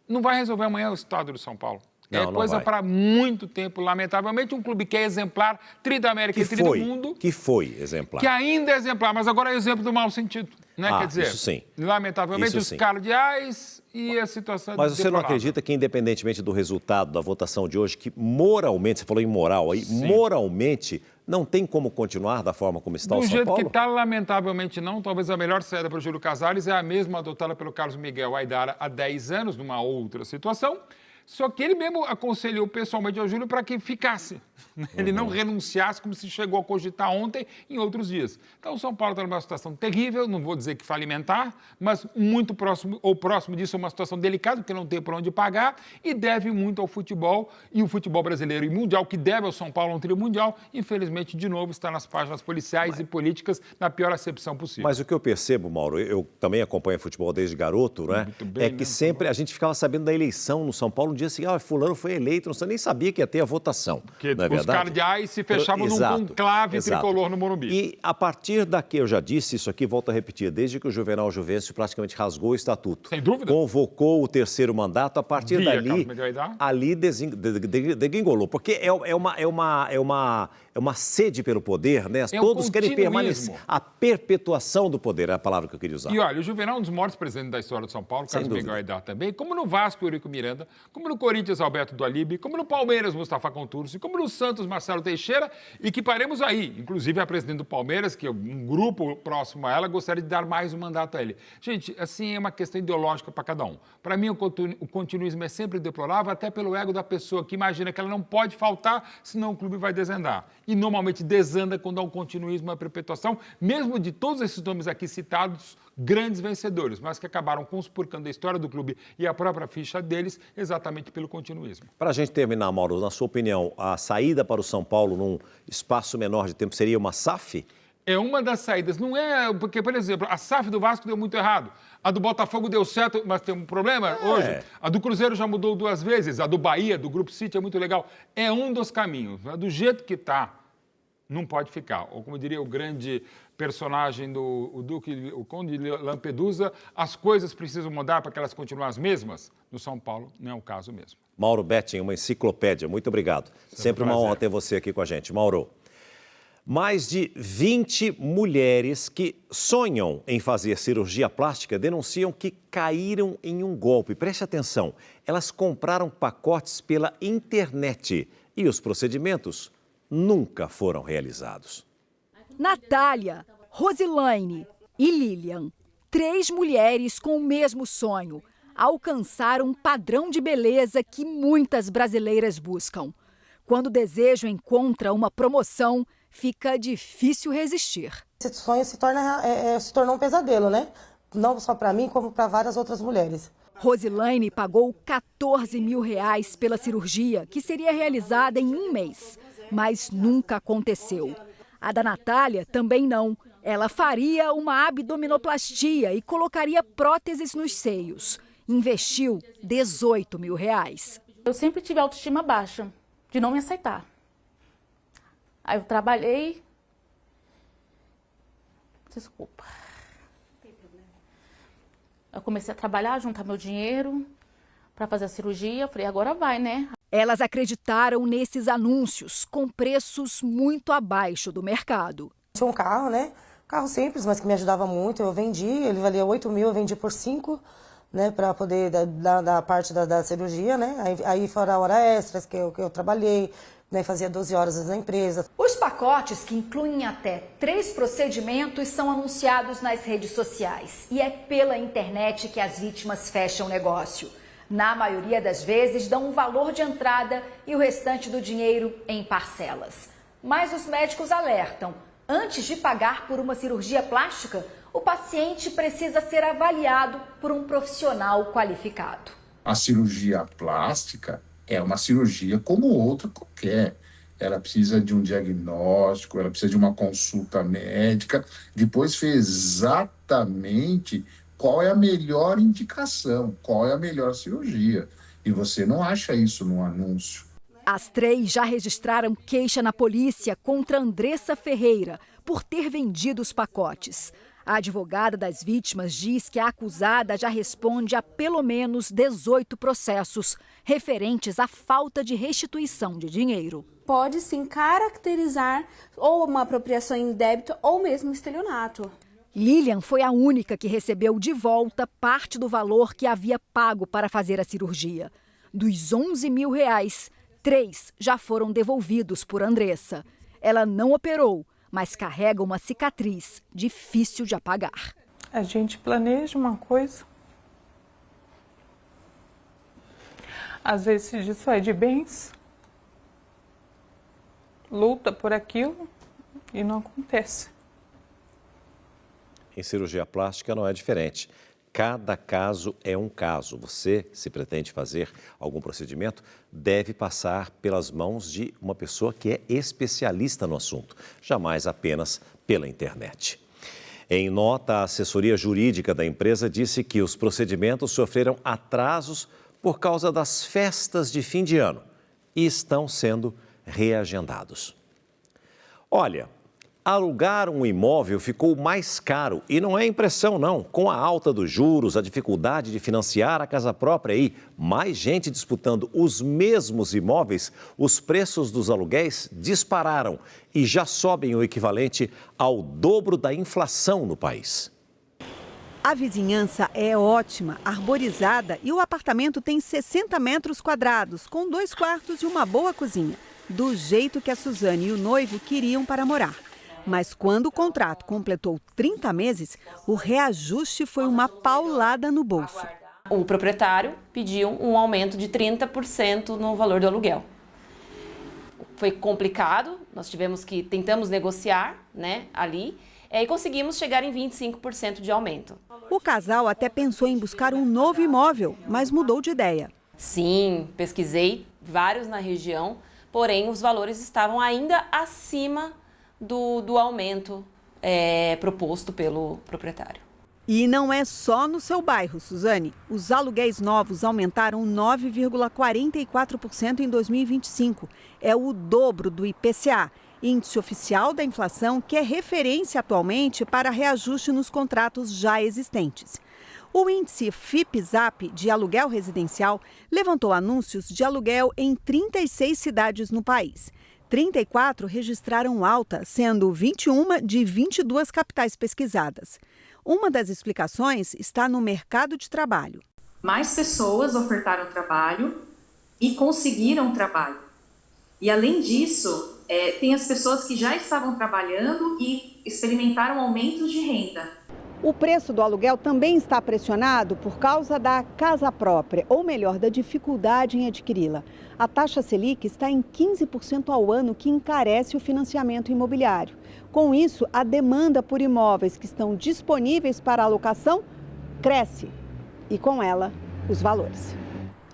não vai resolver amanhã o estado do São Paulo. Não, é coisa para muito tempo, lamentavelmente, um clube que é exemplar, tri da América e tri do mundo. Que foi exemplar. Que ainda é exemplar, mas agora é exemplo do mau sentido. Né? Quer dizer, isso sim. Lamentavelmente, Isso os sim. cardeais e a situação Mas você não deplorável. acredita que, independentemente do resultado da votação de hoje, que moralmente, você falou em moral aí, moralmente não tem como continuar da forma como está o São jeito Paulo? que está, lamentavelmente não. Talvez a melhor saída para o Júlio Casares é a mesma adotada pelo Carlos Miguel Aidar há 10 anos, numa outra situação. Só que ele mesmo aconselhou pessoalmente ao Júlio para que ficasse. Ele não renunciasse, como se chegou a cogitar ontem em outros dias. Então, o São Paulo está numa situação terrível, não vou dizer que falimentar, mas muito próximo, ou próximo disso, é uma situação delicada, porque não tem por onde pagar, e deve muito ao futebol, e o futebol brasileiro e mundial, que deve ao São Paulo um trio mundial, infelizmente, de novo, está nas páginas policiais e políticas na pior acepção possível. Mas o que eu percebo, Mauro, eu também acompanho futebol desde garoto, né? É que sempre a gente ficava sabendo da eleição no São Paulo, no dia seguinte, fulano foi eleito, você nem sabia que ia ter a votação, não é verdade? Os cardeais se fechavam num conclave tricolor no Morumbi. E a partir daqui, eu já disse isso aqui, volto a repetir, desde que o Juvenal Juvencio praticamente rasgou o estatuto. Sem dúvida. Convocou o terceiro mandato, a partir dali, ali degringolou. Porque é uma sede pelo poder, né? Todos querem permanecer. A perpetuação do poder é a palavra que eu queria usar. E olha, o Juvenal é um dos maiores presidentes da história de São Paulo, Carlos Miguel Aidar também, como no Vasco, Eurico Miranda, como no Corinthians, Alberto Dualib, como no Palmeiras, Mustafa Contursi, como no Santos, Marcelo Teixeira, e que paremos aí. Inclusive, a presidente do Palmeiras, que é um grupo próximo a ela, gostaria de dar mais um mandato a ele. Gente, assim, é uma questão ideológica para cada um. Para mim, o continuismo é sempre deplorável, até pelo ego da pessoa, que imagina que ela não pode faltar, senão o clube vai desandar. E normalmente desanda quando há um continuismo, uma perpetuação, mesmo de todos esses nomes aqui citados, grandes vencedores, mas que acabaram conspurcando a história do clube e a própria ficha deles exatamente pelo continuismo. Para a gente terminar, Mauro, na sua opinião, a saída para o São Paulo num espaço menor de tempo seria uma SAF? É uma das saídas, não é... Porque, por exemplo, a SAF do Vasco deu muito errado. A do Botafogo deu certo, mas tem um problema hoje. A do Cruzeiro já mudou 2 vezes. A do Bahia, do Grupo City, é muito legal. É um dos caminhos. Do jeito que está, não pode ficar. Ou como diria o grande personagem o Conde de Lampedusa, as coisas precisam mudar para que elas continuem as mesmas. No São Paulo, não é o caso mesmo. Mauro Betting, uma enciclopédia. Muito obrigado. Sempre uma honra ter você aqui com a gente. Mauro. Mais de 20 mulheres que sonham em fazer cirurgia plástica denunciam que caíram em um golpe. Preste atenção, elas compraram pacotes pela internet e os procedimentos nunca foram realizados. Natália, Rosilaine e Lilian, 3 mulheres com o mesmo sonho, alcançar um padrão de beleza que muitas brasileiras buscam. Quando o desejo encontra uma promoção, fica difícil resistir. Esse sonho se tornou um pesadelo, né? Não só para mim, como para várias outras mulheres. Rosilaine pagou R$14 mil pela cirurgia, que seria realizada em 1 mês, mas nunca aconteceu. A da Natália também não. Ela faria uma abdominoplastia e colocaria próteses nos seios. Investiu R$18 mil. Eu sempre tive autoestima baixa, de não me aceitar. Aí eu trabalhei... Desculpa. Eu comecei a trabalhar, juntar meu dinheiro para fazer a cirurgia. Falei, agora vai, né? Elas acreditaram nesses anúncios, com preços muito abaixo do mercado. Tinha um carro, né? Carro simples, mas que me ajudava muito. Eu vendi, ele valia R$8 mil, eu vendi por 5, né? Para poder dar parte da cirurgia, né? Aí fora a hora extras que eu trabalhei, né, fazia 12 horas na empresa. Os pacotes, que incluem até 3 procedimentos, são anunciados nas redes sociais. E é pela internet que as vítimas fecham negócio. Na maioria das vezes, dão um valor de entrada e o restante do dinheiro em parcelas. Mas os médicos alertam, antes de pagar por uma cirurgia plástica, o paciente precisa ser avaliado por um profissional qualificado. A cirurgia plástica é uma cirurgia como outra qualquer. Ela precisa de um diagnóstico, ela precisa de uma consulta médica, depois ver exatamente qual é a melhor indicação, qual é a melhor cirurgia. E você não acha isso no anúncio. As 3 já registraram queixa na polícia contra Andressa Ferreira por ter vendido os pacotes. A advogada das vítimas diz que a acusada já responde a pelo menos 18 processos referentes à falta de restituição de dinheiro. Pode sim caracterizar ou uma apropriação indébita ou mesmo estelionato. Lilian foi a única que recebeu de volta parte do valor que havia pago para fazer a cirurgia. Dos R$11 mil, 3 já foram devolvidos por Andressa. Ela não operou, mas carrega uma cicatriz difícil de apagar. A gente planeja uma coisa, às vezes se despede de bens, luta por aquilo e não acontece. Em cirurgia plástica não é diferente. Cada caso é um caso. Você, se pretende fazer algum procedimento, deve passar pelas mãos de uma pessoa que é especialista no assunto, jamais apenas pela internet. Em nota, a assessoria jurídica da empresa disse que os procedimentos sofreram atrasos por causa das festas de fim de ano e estão sendo reagendados. Olha, alugar um imóvel ficou mais caro e não é impressão não. Com a alta dos juros, a dificuldade de financiar a casa própria e mais gente disputando os mesmos imóveis, os preços dos aluguéis dispararam e já sobem o equivalente ao dobro da inflação no país. A vizinhança é ótima, arborizada e o apartamento tem 60 metros quadrados, com 2 quartos e uma boa cozinha, do jeito que a Suzane e o noivo queriam para morar. Mas quando o contrato completou 30 meses, o reajuste foi uma paulada no bolso. O proprietário pediu um aumento de 30% no valor do aluguel. Foi complicado, nós tentamos negociar, ali, e conseguimos chegar em 25% de aumento. O casal até pensou em buscar um novo imóvel, mas mudou de ideia. Sim, pesquisei vários na região, porém os valores estavam ainda acima do aumento proposto pelo proprietário. E não é só no seu bairro, Suzane. Os aluguéis novos aumentaram 9,44% em 2025. É o dobro do IPCA, índice oficial da inflação, que é referência atualmente para reajuste nos contratos já existentes. O índice FIPE-ZAP de aluguel residencial levantou anúncios de aluguel em 36 cidades no país. 34 registraram alta, sendo 21 de 22 capitais pesquisadas. Uma das explicações está no mercado de trabalho. Mais pessoas ofertaram trabalho e conseguiram trabalho. E, além disso, tem as pessoas que já estavam trabalhando e experimentaram aumentos de renda. O preço do aluguel também está pressionado por causa da casa própria, ou melhor, da dificuldade em adquiri-la. A taxa Selic está em 15% ao ano, que encarece o financiamento imobiliário. Com isso, a demanda por imóveis que estão disponíveis para alocação cresce e, com ela, os valores.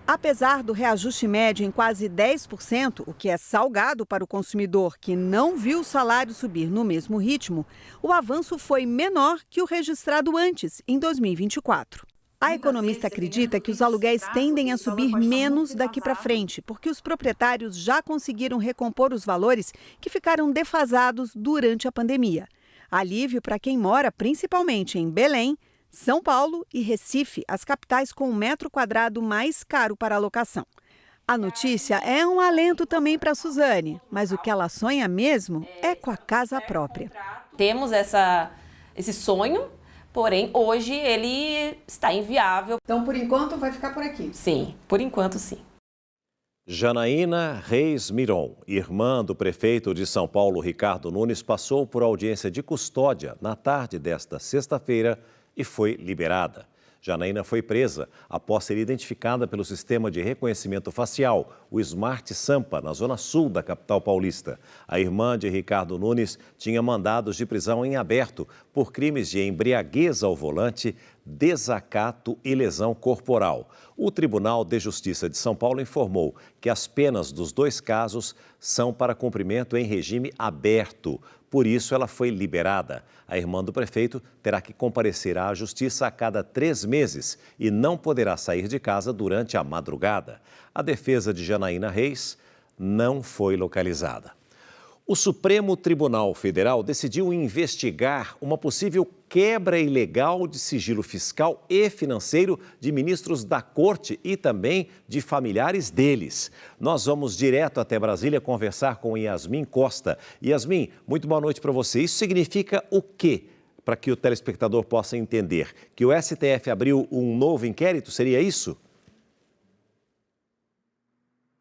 Apesar do reajuste médio em quase 10%, o que é salgado para o consumidor que não viu o salário subir no mesmo ritmo, o avanço foi menor que o registrado antes, em 2024. A economista acredita que os aluguéis tendem a subir menos daqui para frente, porque os proprietários já conseguiram recompor os valores que ficaram defasados durante a pandemia. Alívio para quem mora principalmente em Belém, São Paulo e Recife, as capitais com o metro quadrado mais caro para alocação. A notícia é um alento também para a Suzane, mas o que ela sonha mesmo é com a casa própria. Temos esse sonho, porém hoje ele está inviável. Então, por enquanto, vai ficar por aqui? Sim, por enquanto sim. Janaína Reis Miron, irmã do prefeito de São Paulo, Ricardo Nunes, passou por audiência de custódia na tarde desta sexta-feira e foi liberada. Janaína foi presa após ser identificada pelo sistema de reconhecimento facial, o Smart Sampa, na zona sul da capital paulista. A irmã de Ricardo Nunes tinha mandados de prisão em aberto por crimes de embriaguez ao volante, desacato e lesão corporal. O Tribunal de Justiça de São Paulo informou que as penas dos 2 casos são para cumprimento em regime aberto. Por isso, ela foi liberada. A irmã do prefeito terá que comparecer à justiça a cada 3 meses e não poderá sair de casa durante a madrugada. A defesa de Janaína Reis não foi localizada. O Supremo Tribunal Federal decidiu investigar uma possível quebra ilegal de sigilo fiscal e financeiro de ministros da Corte e também de familiares deles. Nós vamos direto até Brasília conversar com Yasmin Costa. Yasmin, muito boa noite para você. Isso significa o quê? Para que o telespectador possa entender. Que o STF abriu um novo inquérito, seria isso?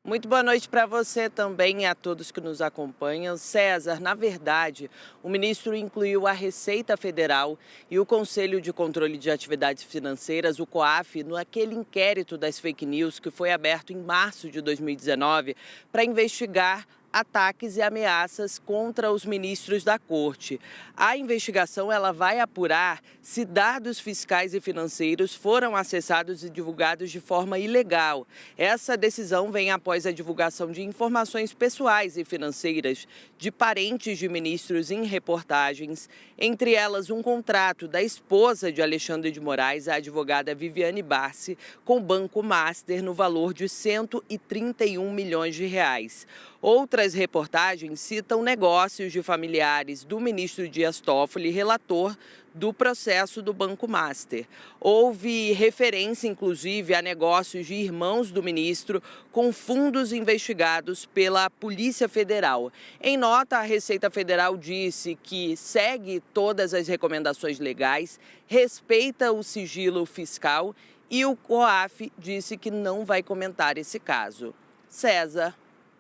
Muito boa noite para você também e a todos que nos acompanham. César, na verdade, o ministro incluiu a Receita Federal e o Conselho de Controle de Atividades Financeiras, o COAF, naquele inquérito das fake news que foi aberto em março de 2019 para investigar ataques e ameaças contra os ministros da Corte. A investigação ela vai apurar se dados fiscais e financeiros foram acessados e divulgados de forma ilegal. Essa decisão vem após a divulgação de informações pessoais e financeiras de parentes de ministros em reportagens, entre elas um contrato da esposa de Alexandre de Moraes, a advogada Viviane Barsi, com o Banco Master no valor de 131 milhões de reais. Outras reportagens citam negócios de familiares do ministro Dias Toffoli, relator do processo do Banco Master. Houve referência, inclusive, a negócios de irmãos do ministro com fundos investigados pela Polícia Federal. Em nota, a Receita Federal disse que segue todas as recomendações legais, respeita o sigilo fiscal e o COAF disse que não vai comentar esse caso. César.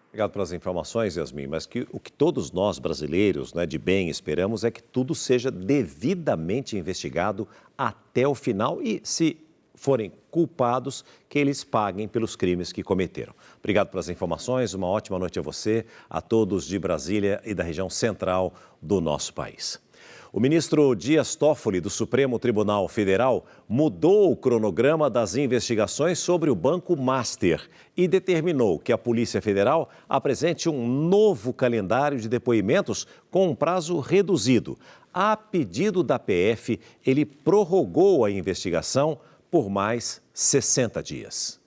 Obrigado pelas informações, Yasmin, mas o que todos nós brasileiros, de bem esperamos é que tudo seja devidamente investigado até o final e, se forem culpados, que eles paguem pelos crimes que cometeram. Obrigado pelas informações, uma ótima noite a você, a todos de Brasília e da região central do nosso país. O ministro Dias Toffoli, do Supremo Tribunal Federal, mudou o cronograma das investigações sobre o Banco Master e determinou que a Polícia Federal apresente um novo calendário de depoimentos com um prazo reduzido. A pedido da PF, ele prorrogou a investigação por mais 60 dias.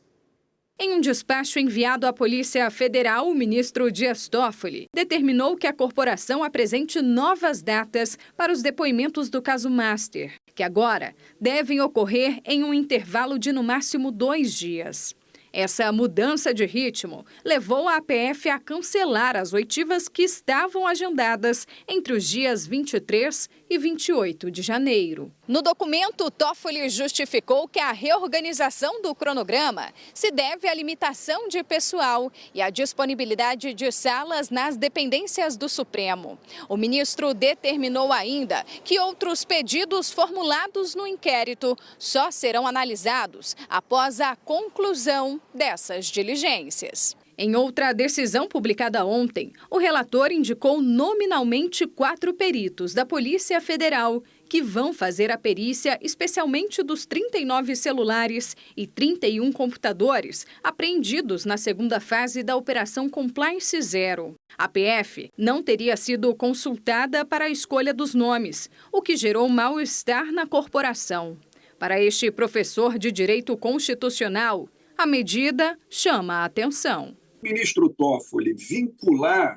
Em um despacho enviado à Polícia Federal, o ministro Dias Toffoli determinou que a corporação apresente novas datas para os depoimentos do caso Master, que agora devem ocorrer em um intervalo de no máximo 2 dias. Essa mudança de ritmo levou a APF a cancelar as oitivas que estavam agendadas entre os dias 23 e 28 de janeiro. No documento, Toffoli justificou que a reorganização do cronograma se deve à limitação de pessoal e à disponibilidade de salas nas dependências do Supremo. O ministro determinou ainda que outros pedidos formulados no inquérito só serão analisados após a conclusão dessas diligências. Em outra decisão publicada ontem, o relator indicou nominalmente 4 peritos da Polícia Federal que vão fazer a perícia, especialmente dos 39 celulares e 31 computadores apreendidos na segunda fase da Operação Compliance Zero. A PF não teria sido consultada para a escolha dos nomes, o que gerou mal-estar na corporação. Para este professor de Direito Constitucional, a medida chama a atenção. O ministro Toffoli vincular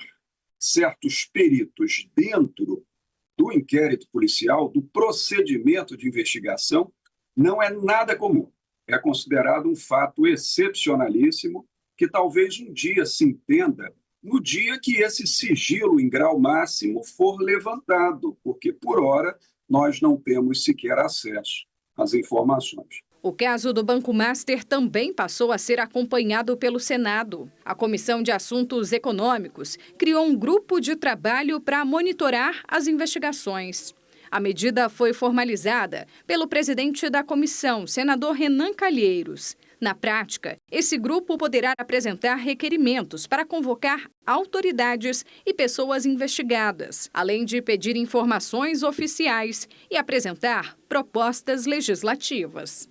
certos peritos dentro do inquérito policial, do procedimento de investigação, não é nada comum. É considerado um fato excepcionalíssimo que talvez um dia se entenda no dia que esse sigilo em grau máximo for levantado, porque, por hora, nós não temos sequer acesso às informações. O caso do Banco Master também passou a ser acompanhado pelo Senado. A Comissão de Assuntos Econômicos criou um grupo de trabalho para monitorar as investigações. A medida foi formalizada pelo presidente da comissão, senador Renan Calheiros. Na prática, esse grupo poderá apresentar requerimentos para convocar autoridades e pessoas investigadas, além de pedir informações oficiais e apresentar propostas legislativas.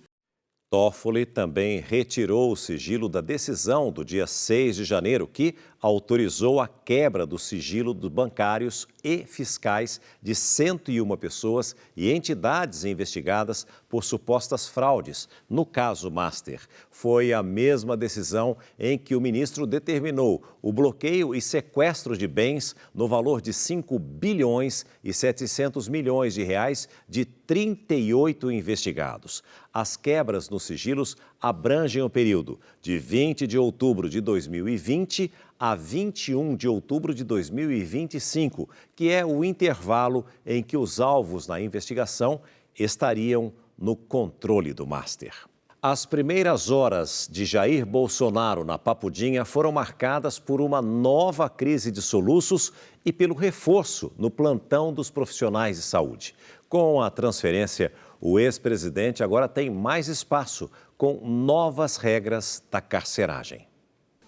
Toffoli também retirou o sigilo da decisão do dia 6 de janeiro, que autorizou a quebra do sigilo dos bancários e fiscais de 101 pessoas e entidades investigadas por supostas fraudes no caso Master. Foi a mesma decisão em que o ministro determinou o bloqueio e sequestro de bens no valor de 5 bilhões e 700 milhões de reais de 38 investigados. As quebras nos sigilos abrangem o período de 20 de outubro de 2020 a 21 de outubro de 2025, que é o intervalo em que os alvos na investigação estariam no controle do Master. As primeiras horas de Jair Bolsonaro na Papudinha foram marcadas por uma nova crise de soluços e pelo reforço no plantão dos profissionais de saúde. Com a transferência, o ex-presidente agora tem mais espaço, com novas regras da carceragem.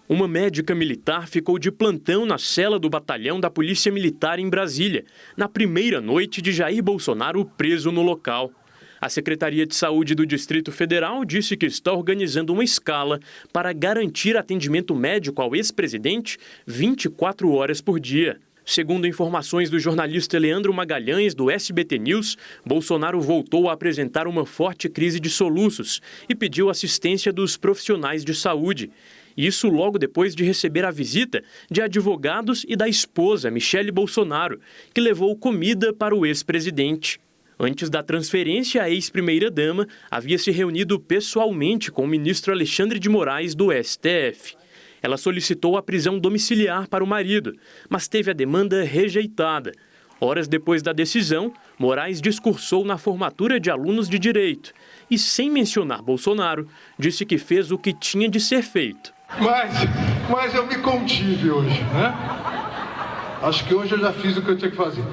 Uma médica militar ficou de plantão na cela do batalhão da Polícia Militar em Brasília, na primeira noite de Jair Bolsonaro preso no local. A Secretaria de Saúde do Distrito Federal disse que está organizando uma escala para garantir atendimento médico ao ex-presidente 24 horas por dia. Segundo informações do jornalista Leandro Magalhães, do SBT News, Bolsonaro voltou a apresentar uma forte crise de soluços e pediu assistência dos profissionais de saúde. Isso logo depois de receber a visita de advogados e da esposa, Michele Bolsonaro, que levou comida para o ex-presidente. Antes da transferência, a ex-primeira-dama havia se reunido pessoalmente com o ministro Alexandre de Moraes, do STF. Ela solicitou a prisão domiciliar para o marido, mas teve a demanda rejeitada. Horas depois da decisão, Moraes discursou na formatura de alunos de direito e, sem mencionar Bolsonaro, disse que fez o que tinha de ser feito. Mas eu me contive hoje, né? Acho que hoje eu já fiz o que eu tinha que fazer.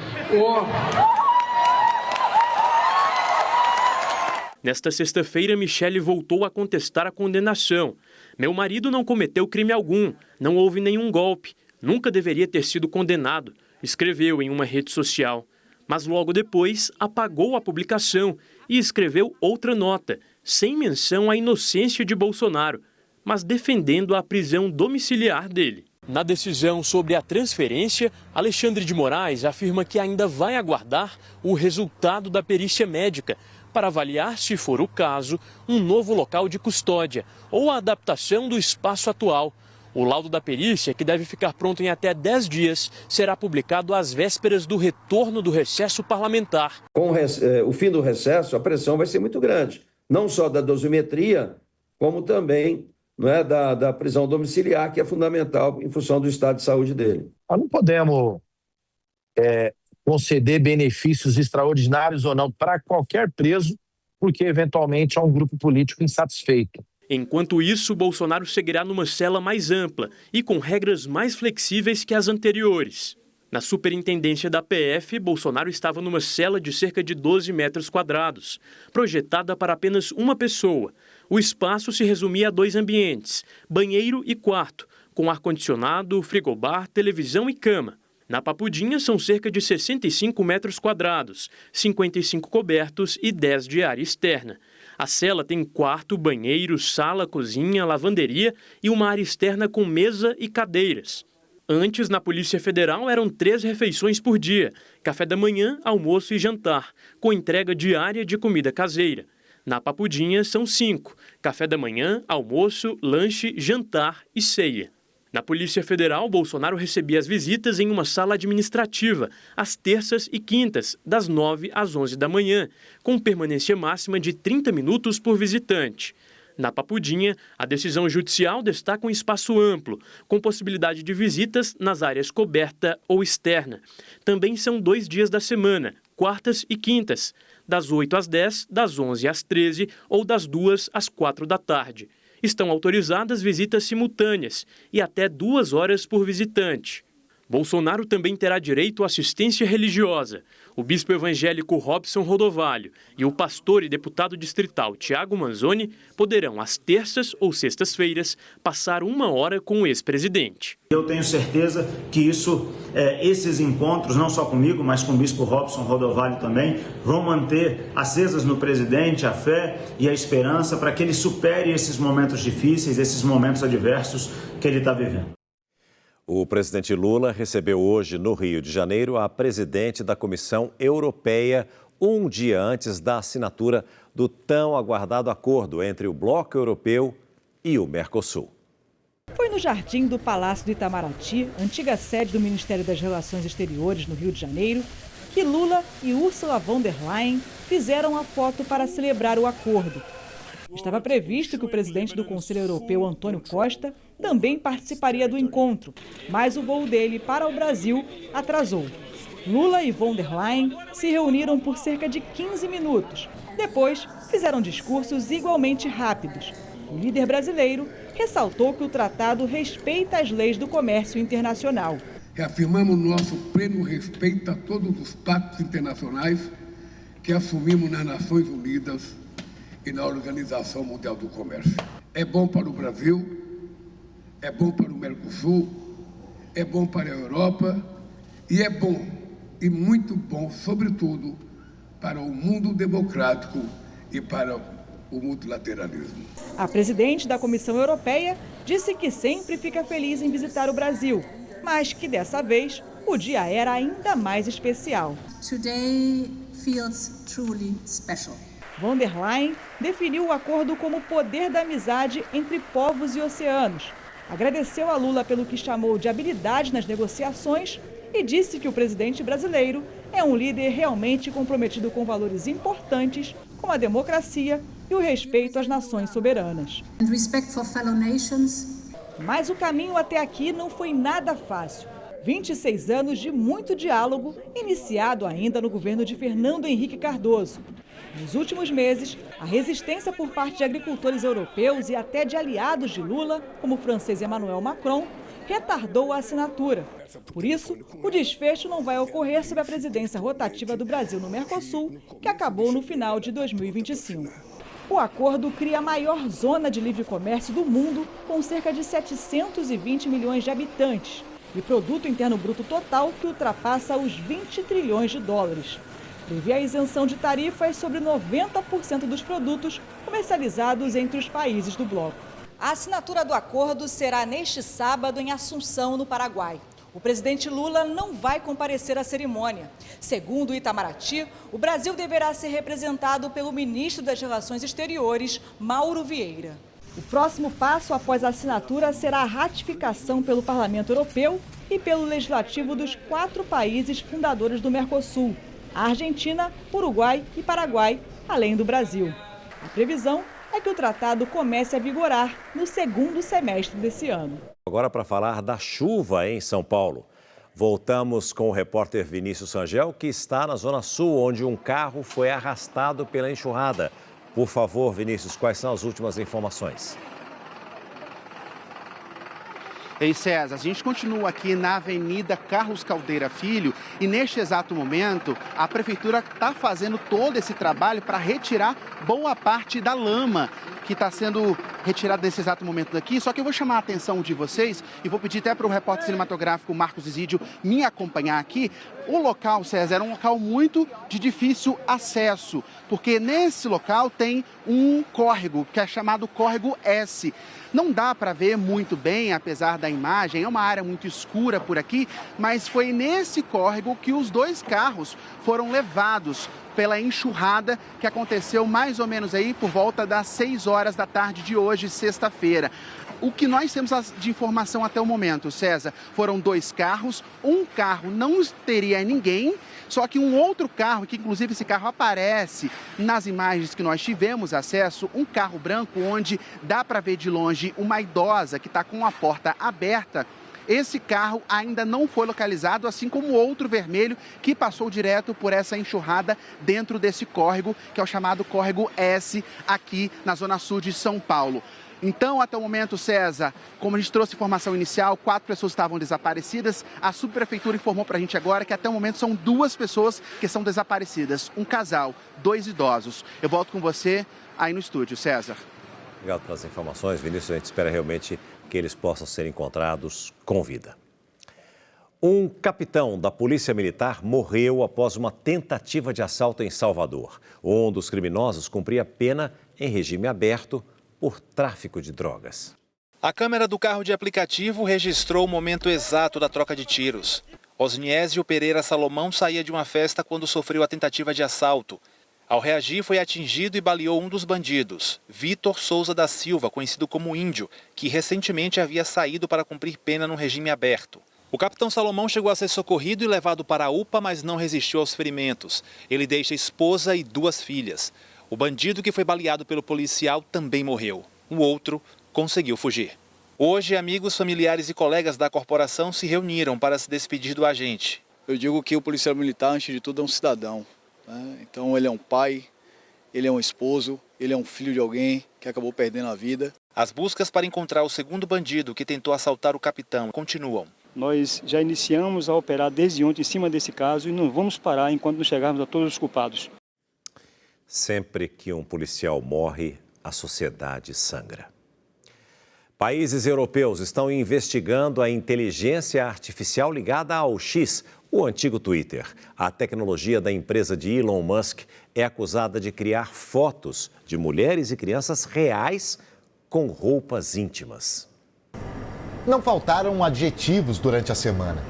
Nesta sexta-feira, Michele voltou a contestar a condenação. Meu marido não cometeu crime algum, não houve nenhum golpe, nunca deveria ter sido condenado, escreveu em uma rede social. Mas logo depois apagou a publicação e escreveu outra nota, sem menção à inocência de Bolsonaro, mas defendendo a prisão domiciliar dele. Na decisão sobre a transferência, Alexandre de Moraes afirma que ainda vai aguardar o resultado da perícia médica para avaliar, se for o caso, um novo local de custódia ou a adaptação do espaço atual. O laudo da perícia, que deve ficar pronto em até 10 dias, será publicado às vésperas do retorno do recesso parlamentar. Com o fim do recesso, a pressão vai ser muito grande, não só da dosimetria, como também da prisão domiciliar, que é fundamental em função do estado de saúde dele. Nós não podemos conceder benefícios extraordinários ou não para qualquer preso, porque eventualmente há um grupo político insatisfeito. Enquanto isso, Bolsonaro seguirá numa cela mais ampla e com regras mais flexíveis que as anteriores. Na superintendência da PF, Bolsonaro estava numa cela de cerca de 12 metros quadrados, projetada para apenas uma pessoa. O espaço se resumia a 2 ambientes, banheiro e quarto, com ar-condicionado, frigobar, televisão e cama. Na Papudinha são cerca de 65 metros quadrados, 55 cobertos e 10 de área externa. A cela tem quarto, banheiro, sala, cozinha, lavanderia e uma área externa com mesa e cadeiras. Antes, na Polícia Federal, eram 3 refeições por dia, café da manhã, almoço e jantar, com entrega diária de comida caseira. Na Papudinha são 5, café da manhã, almoço, lanche, jantar e ceia. Na Polícia Federal, Bolsonaro recebia as visitas em uma sala administrativa, às terças e quintas, das 9 às 11 da manhã, com permanência máxima de 30 minutos por visitante. Na Papudinha, a decisão judicial destaca um espaço amplo, com possibilidade de visitas nas áreas coberta ou externa. Também são 2 dias da semana, quartas e quintas, das 8 às 10, das 11 às 13 ou das 2 às 4 da tarde. Estão autorizadas visitas simultâneas e até 2 horas por visitante. Bolsonaro também terá direito à assistência religiosa. O bispo evangélico Robson Rodovalho e o pastor e deputado distrital Tiago Manzoni poderão, às terças ou sextas-feiras, passar 1 hora com o ex-presidente. Eu tenho certeza que esses encontros, não só comigo, mas com o bispo Robson Rodovalho também, vão manter acesas no presidente a fé e a esperança para que ele supere esses momentos difíceis, esses momentos adversos que ele está vivendo. O presidente Lula recebeu hoje, no Rio de Janeiro, a presidente da Comissão Europeia, um dia antes da assinatura do tão aguardado acordo entre o Bloco Europeu e o Mercosul. Foi no jardim do Palácio do Itamaraty, antiga sede do Ministério das Relações Exteriores, no Rio de Janeiro, que Lula e Ursula von der Leyen fizeram a foto para celebrar o acordo. Estava previsto que o presidente do Conselho Europeu, Antônio Costa, também participaria do encontro, mas o voo dele para o Brasil atrasou. Lula e von der Leyen se reuniram por cerca de 15 minutos. Depois, fizeram discursos igualmente rápidos. O líder brasileiro ressaltou que o tratado respeita as leis do comércio internacional. Reafirmamos nosso pleno respeito a todos os pactos internacionais que assumimos nas Nações Unidas e na Organização Mundial do Comércio. É bom para o Brasil, é bom para o Mercosul, é bom para a Europa e é bom, e muito bom, sobretudo, para o mundo democrático e para o multilateralismo. A presidente da Comissão Europeia disse que sempre fica feliz em visitar o Brasil, mas que dessa vez o dia era ainda mais especial. Today feels truly special. Von der Leyen definiu o acordo como poder da amizade entre povos e oceanos. Agradeceu a Lula pelo que chamou de habilidade nas negociações e disse que o presidente brasileiro é um líder realmente comprometido com valores importantes, como a democracia e o respeito às nações soberanas. Mas o caminho até aqui não foi nada fácil. 26 anos de muito diálogo, iniciado ainda no governo de Fernando Henrique Cardoso. Nos últimos meses, a resistência por parte de agricultores europeus e até de aliados de Lula, como o francês Emmanuel Macron, retardou a assinatura. Por isso, o desfecho não vai ocorrer sob a presidência rotativa do Brasil no Mercosul, que acabou no final de 2025. O acordo cria a maior zona de livre comércio do mundo, com cerca de 720 milhões de habitantes, e produto interno bruto total que ultrapassa os 20 trilhões de dólares. Prevê a isenção de tarifas sobre 90% dos produtos comercializados entre os países do bloco. A assinatura do acordo será neste sábado em Assunção, no Paraguai. O presidente Lula não vai comparecer à cerimônia. Segundo o Itamaraty, o Brasil deverá ser representado pelo ministro das Relações Exteriores, Mauro Vieira. O próximo passo após a assinatura será a ratificação pelo Parlamento Europeu e pelo Legislativo dos 4 países fundadores do Mercosul: a Argentina, Uruguai e Paraguai, além do Brasil. A previsão é que o tratado comece a vigorar no segundo semestre desse ano. Agora para falar da chuva em São Paulo. Voltamos com o repórter Vinícius Rangel, que está na Zona Sul, onde um carro foi arrastado pela enxurrada. Por favor, Vinícius, quais são as últimas informações? Ei, César, a gente continua aqui na Avenida Carlos Caldeira Filho e neste exato momento a Prefeitura está fazendo todo esse trabalho para retirar boa parte da lama que está sendo retirada nesse exato momento daqui. Só que eu vou chamar a atenção de vocês e vou pedir até para o repórter cinematográfico Marcos Isídio me acompanhar aqui. O local, César, é um local muito de difícil acesso, porque nesse local tem um córrego, que é chamado Córrego S. Não dá para ver muito bem, apesar da imagem, é uma área muito escura por aqui, mas foi nesse córrego que os 2 carros foram levados pela enxurrada que aconteceu mais ou menos aí por volta das 6 horas da tarde de hoje, sexta-feira. O que nós temos de informação até o momento, César, foram 2 carros, um carro não teria ninguém, só que um outro carro, que inclusive esse carro aparece nas imagens que nós tivemos acesso, um carro branco onde dá para ver de longe uma idosa que está com a porta aberta. esse carro ainda não foi localizado, assim como outro vermelho que passou direto por essa enxurrada dentro desse córrego, que é o chamado Córrego S, aqui na zona sul de São Paulo. Então, até o momento, César, como a gente trouxe informação inicial, 4 pessoas estavam desaparecidas. A subprefeitura informou para a gente agora que até o momento são 2 pessoas que são desaparecidas. Um casal, 2 idosos. Eu volto com você aí no estúdio, César. Obrigado pelas informações, Vinícius. A gente espera realmente que eles possam ser encontrados com vida. Um capitão da Polícia Militar morreu após uma tentativa de assalto em Salvador. Um dos criminosos cumpria pena em regime aberto por tráfico de drogas. A câmera do carro de aplicativo registrou o momento exato da troca de tiros. Osniésio Pereira Salomão saía de uma festa quando sofreu a tentativa de assalto. Ao reagir, foi atingido e baleou um dos bandidos, Vitor Souza da Silva, conhecido como Índio, que recentemente havia saído para cumprir pena no regime aberto. O capitão Salomão chegou a ser socorrido e levado para a UPA, mas não resistiu aos ferimentos. Ele deixa esposa e 2 filhas. O bandido que foi baleado pelo policial também morreu. O outro conseguiu fugir. Hoje, amigos, familiares e colegas da corporação se reuniram para se despedir do agente. Eu digo que o policial militar, antes de tudo, é um cidadão. Né? Então, ele é um pai, ele é um esposo, ele é um filho de alguém que acabou perdendo a vida. As buscas para encontrar o segundo bandido que tentou assaltar o capitão continuam. Nós já iniciamos a operar desde ontem em cima desse caso e não vamos parar enquanto não chegarmos a todos os culpados. Sempre que um policial morre, a sociedade sangra. Países europeus estão investigando a inteligência artificial ligada ao X, o antigo Twitter. A tecnologia da empresa de Elon Musk é acusada de criar fotos de mulheres e crianças reais com roupas íntimas. Não faltaram adjetivos durante a semana.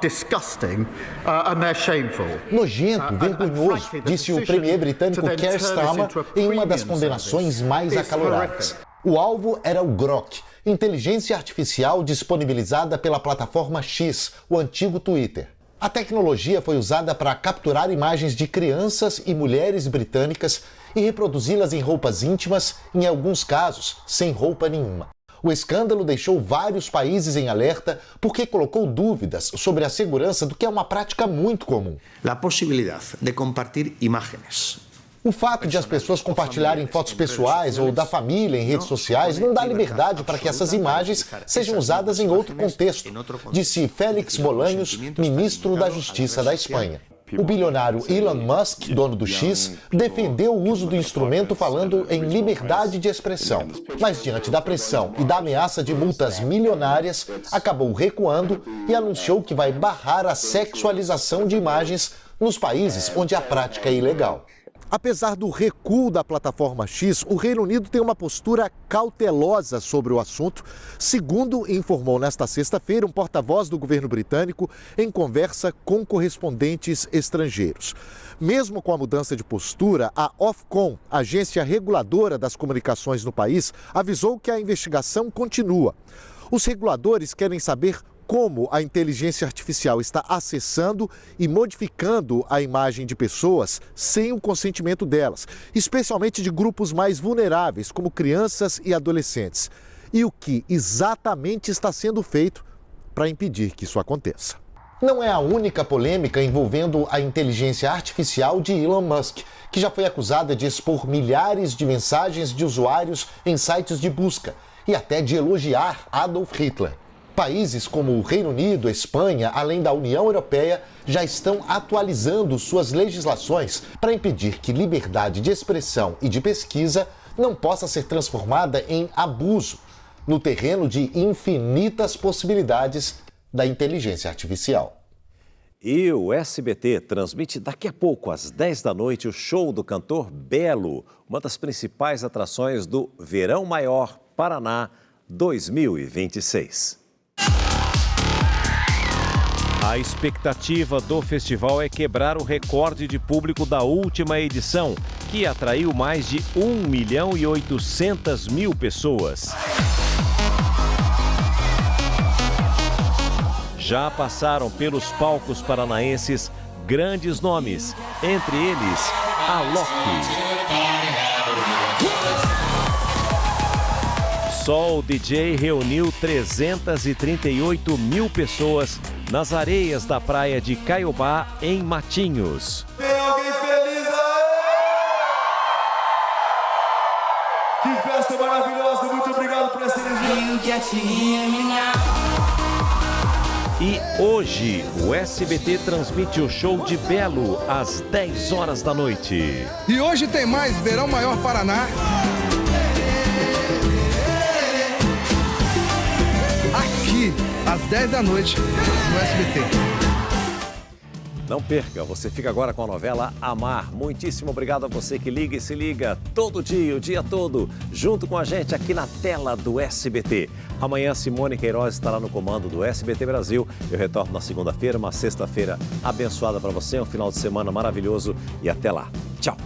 Disgusting and they're shameful. Nojento, vergonhoso, disse o premier britânico Keir Starmer em uma das condenações mais acaloradas. O alvo era o Grok, inteligência artificial disponibilizada pela plataforma X, o antigo Twitter. A tecnologia foi usada para capturar imagens de crianças e mulheres britânicas e reproduzi-las em roupas íntimas, em alguns casos, sem roupa nenhuma. O escândalo deixou vários países em alerta porque colocou dúvidas sobre a segurança do que é uma prática muito comum. A possibilidade de compartilhar imagens. O fato de as pessoas compartilharem fotos pessoais ou da família em redes sociais não dá liberdade para que essas imagens sejam usadas em outro contexto, disse Félix Bolaños, ministro da Justiça da Espanha. O bilionário Elon Musk, dono do X, defendeu o uso do instrumento falando em liberdade de expressão. Mas diante da pressão e da ameaça de multas milionárias, acabou recuando e anunciou que vai barrar a sexualização de imagens nos países onde a prática é ilegal. Apesar do recuo da plataforma X, o Reino Unido tem uma postura cautelosa sobre o assunto, segundo informou nesta sexta-feira um porta-voz do governo britânico em conversa com correspondentes estrangeiros. Mesmo com a mudança de postura, a Ofcom, agência reguladora das comunicações no país, avisou que a investigação continua. Os reguladores querem saber como a inteligência artificial está acessando e modificando a imagem de pessoas sem o consentimento delas, especialmente de grupos mais vulneráveis, como crianças e adolescentes. E o que exatamente está sendo feito para impedir que isso aconteça. Não é a única polêmica envolvendo a inteligência artificial de Elon Musk, que já foi acusada de expor milhares de mensagens de usuários em sites de busca e até de elogiar Adolf Hitler. Países como o Reino Unido, Espanha, além da União Europeia, já estão atualizando suas legislações para impedir que liberdade de expressão e de pesquisa não possa ser transformada em abuso, no terreno de infinitas possibilidades da inteligência artificial. E o SBT transmite daqui a pouco, às 10 da noite, o show do cantor Belo, uma das principais atrações do Verão Maior Paraná 2026. A expectativa do festival é quebrar o recorde de público da última edição, que atraiu mais de 1.800.000 pessoas. Já passaram pelos palcos paranaenses grandes nomes, entre eles a Loki. Sol DJ reuniu 338 mil pessoas nas areias da praia de Caiobá, em Matinhos. Tem alguém feliz aí? Que festa maravilhosa, muito obrigado por essa energia. E hoje, o SBT transmite o show de Belo às 10 horas da noite. E hoje tem mais Verão Maior Paraná. Aqui, às 10 da noite, no SBT. Não perca, você fica agora com a novela Amar. Muitíssimo obrigado a você que liga e se liga todo dia, o dia todo, junto com a gente aqui na tela do SBT. Amanhã, Simone Queiroz estará no comando do SBT Brasil. Eu retorno na segunda-feira, uma sexta-feira abençoada para você, um final de semana maravilhoso e até lá. Tchau!